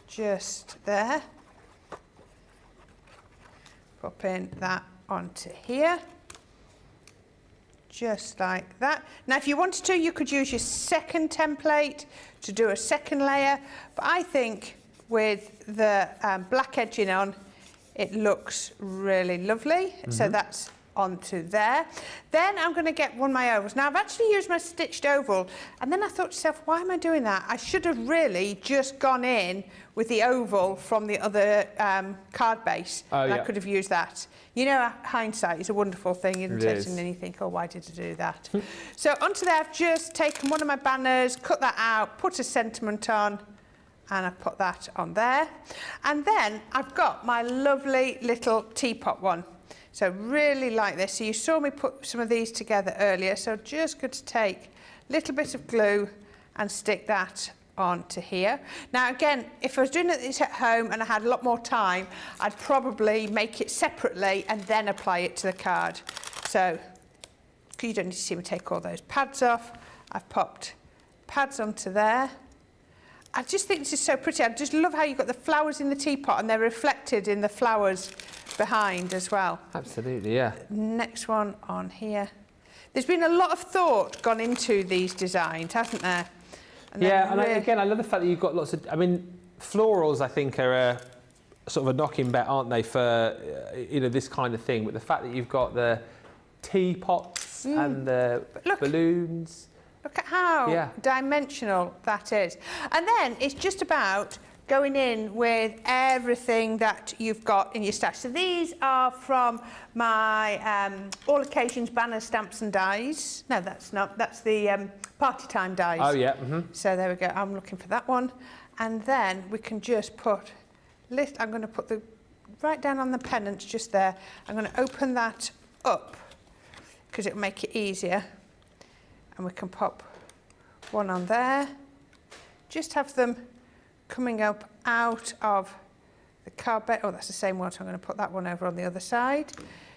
Just there. Popping that onto here. Just like that. Now, if you wanted to, you could use your second template to do a second layer. But I think with the black edging on, it looks really lovely. So that's onto there. Then I'm going to get one of my ovals. Now, I've actually used my stitched oval, and then I thought to myself, why am I doing that? I should have really just gone in with the oval from the other card base. Oh, yeah. I could have used that. You know, hindsight is a wonderful thing, isn't it? It is. And then you think, oh, why did I do that? So onto there, I've just taken one of my banners, cut that out, put a sentiment on, and I've put that on there. And then I've got my lovely little teapot one. So really like this. So you saw me put some of these together earlier. So just going to take a little bit of glue and stick that onto here. Now again, if I was doing this at home and I had a lot more time, I'd probably make it separately and then apply it to the card. So you don't need to see me take all those pads off. I've popped pads onto there. I just think this is so pretty. I just love how you've got the flowers in the teapot and they're reflected in the flowers behind as well. Absolutely, yeah. Next one on here. There's been a lot of thought gone into these designs, hasn't there? Yeah, and again, I love the fact that you've got lots of, I mean, florals, I think, are a sort of a knocking bet, aren't they, for, you know, this kind of thing. But the fact that you've got the teapots and the balloons Look at how dimensional that is. And then it's just about going in with everything that you've got in your stash. So these are from my all occasions banners, stamps and dies. No, that's not. That's the party time dies. Oh, yeah. So there we go. I'm looking for that one. And then we can just put, I'm going to put the, right down on the pennants just there. I'm going to open that up because it'll make it easier. And we can pop one on there. Just have them coming up out of the card bed. Oh, that's the same one, so I'm going to put that one over on the other side.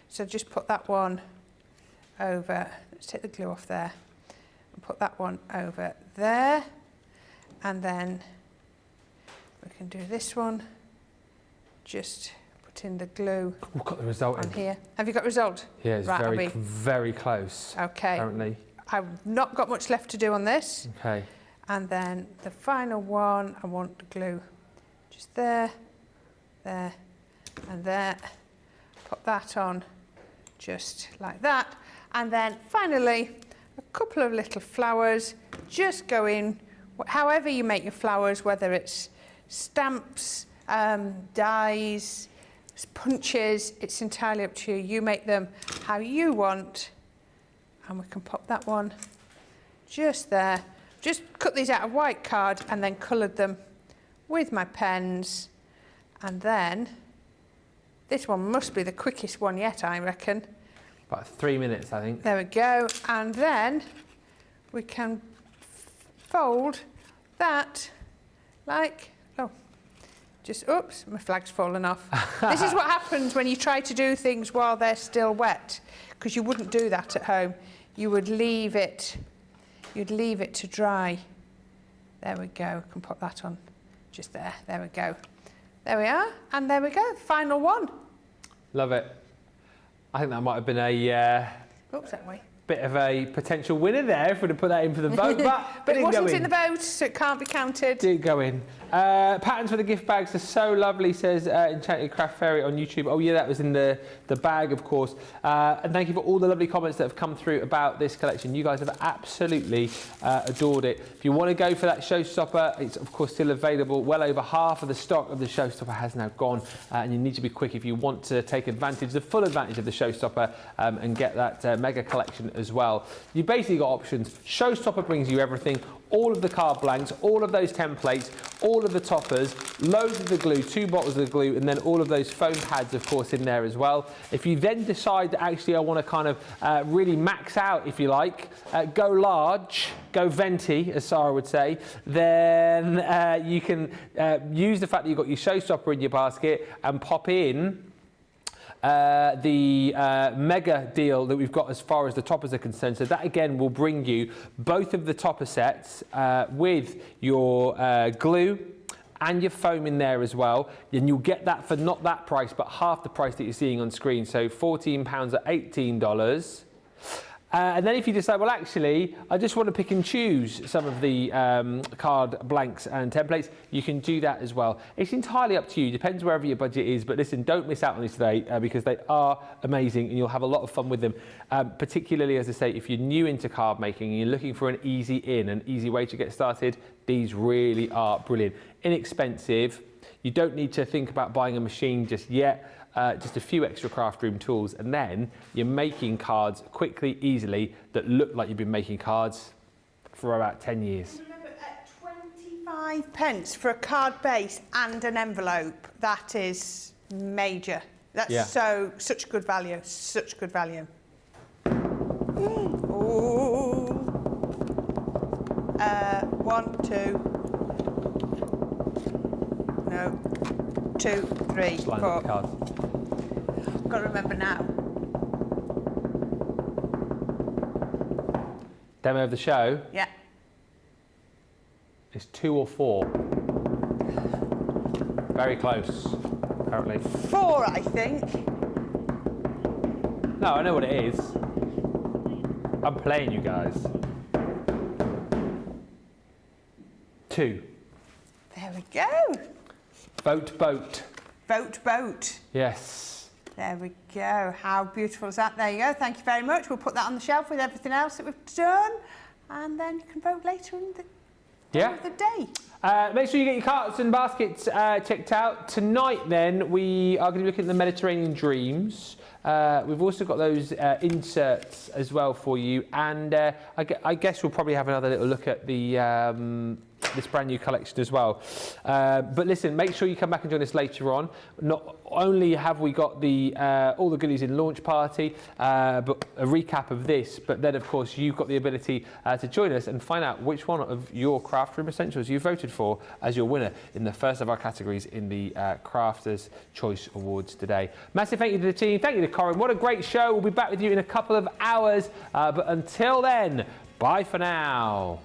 So just put that one over, let's take the glue off there, and put that one over there. And then we can do this one, just put in the glue. We've got the result on here. Have you got result? Yeah, it's right, very close. Okay. Apparently. I've not got much left to do on this. Okay. And then the final one, I want the glue just there, there, and there. Put that on just like that. And then finally, a couple of little flowers. Just go in, however you make your flowers, whether it's stamps, dies, punches, it's entirely up to you. You make them how you want. And we can pop that one just there. Just cut these out of white card and then coloured them with my pens. And then this one must be the quickest one yet, I reckon. About 3 minutes, I think. There we go. And then we can fold that like, oops, my flag's fallen off. This is what happens when you try to do things while they're still wet, because you wouldn't do that at home. You would leave it. You'd leave it to dry. There we go. I can put that on just there. There we go. There we are. And there we go. Final one. Love it. I think that might have been a oops, that way. Bit of a potential winner there if we'd have put that in for the vote, but it wasn't in the vote, so it can't be counted. Didn't go in. Patterns for the gift bags are so lovely, says Enchanted Craft Fairy on YouTube. Oh yeah, that was in the bag, of course. And thank you for all the lovely comments that have come through about this collection. You guys have absolutely adored it. If you want to go for that Showstopper, it's of course still available. Well over half of the stock of the Showstopper has now gone, and you need to be quick if you want to take advantage, the full advantage of the Showstopper, and get that mega collection as well. You've basically got options. Showstopper brings you everything, all of the card blanks, all of those templates, all of the toppers, loads of the glue, 2 bottles of the glue, and then all of those foam pads, of course, in there as well. If you then decide that actually I want to kind of really max out, if you like, go large, go venti, as Sarah would say, then you can use the fact that you've got your Showstopper in your basket and pop in the mega deal that we've got as far as the toppers are concerned. So that again will bring you both of the topper sets with your glue and your foam in there as well. And you'll get that for not that price, but half the price that you're seeing on screen. So £14 at $18. And then if you decide, well, actually, I just want to pick and choose some of the card blanks and templates, you can do that as well. It's entirely up to you. Depends wherever your budget is. But listen, don't miss out on these today because they are amazing and you'll have a lot of fun with them. Particularly, as I say, if you're new into card making and you're looking for an easy in, an easy way to get started, these really are brilliant. Inexpensive. You don't need to think about buying a machine just yet. Just a few extra craft room tools, and then you're making cards quickly, easily, that look like you've been making cards for about 10 years. Remember, at 25p for a card base and an envelope, that is major. That's such good value, such good value. Ooh. 1, 2. No. 2, 3, 4. Got to remember now. Demo of the show? Yeah. It's 2 or 4. Very close, apparently. 4, I think. No, I know what it is. I'm playing you guys. 2. There we go. Boat, boat. Boat, boat. Yes. There we go. How beautiful is that? There you go. Thank you very much. We'll put that on the shelf with everything else that we've done. and then you can vote later in the Yeah. the day. Make sure you get your carts and baskets checked out. Tonight then, we are going to be looking at the Mediterranean Dreams. We've also got those inserts as well for you, and I guess we'll probably have another little look at the this brand new collection as well. But listen, make sure you come back and join us later on. Not only have we got the all the goodies in launch party, but a recap of this, but then of course you've got the ability to join us and find out which one of your craft room essentials you voted for as your winner in the first of our categories in the Crafters Choice Awards today. Massive thank you to the team. Thank you to Corrine. What a great show. We'll be back with you in a couple of hours. But until then, bye for now.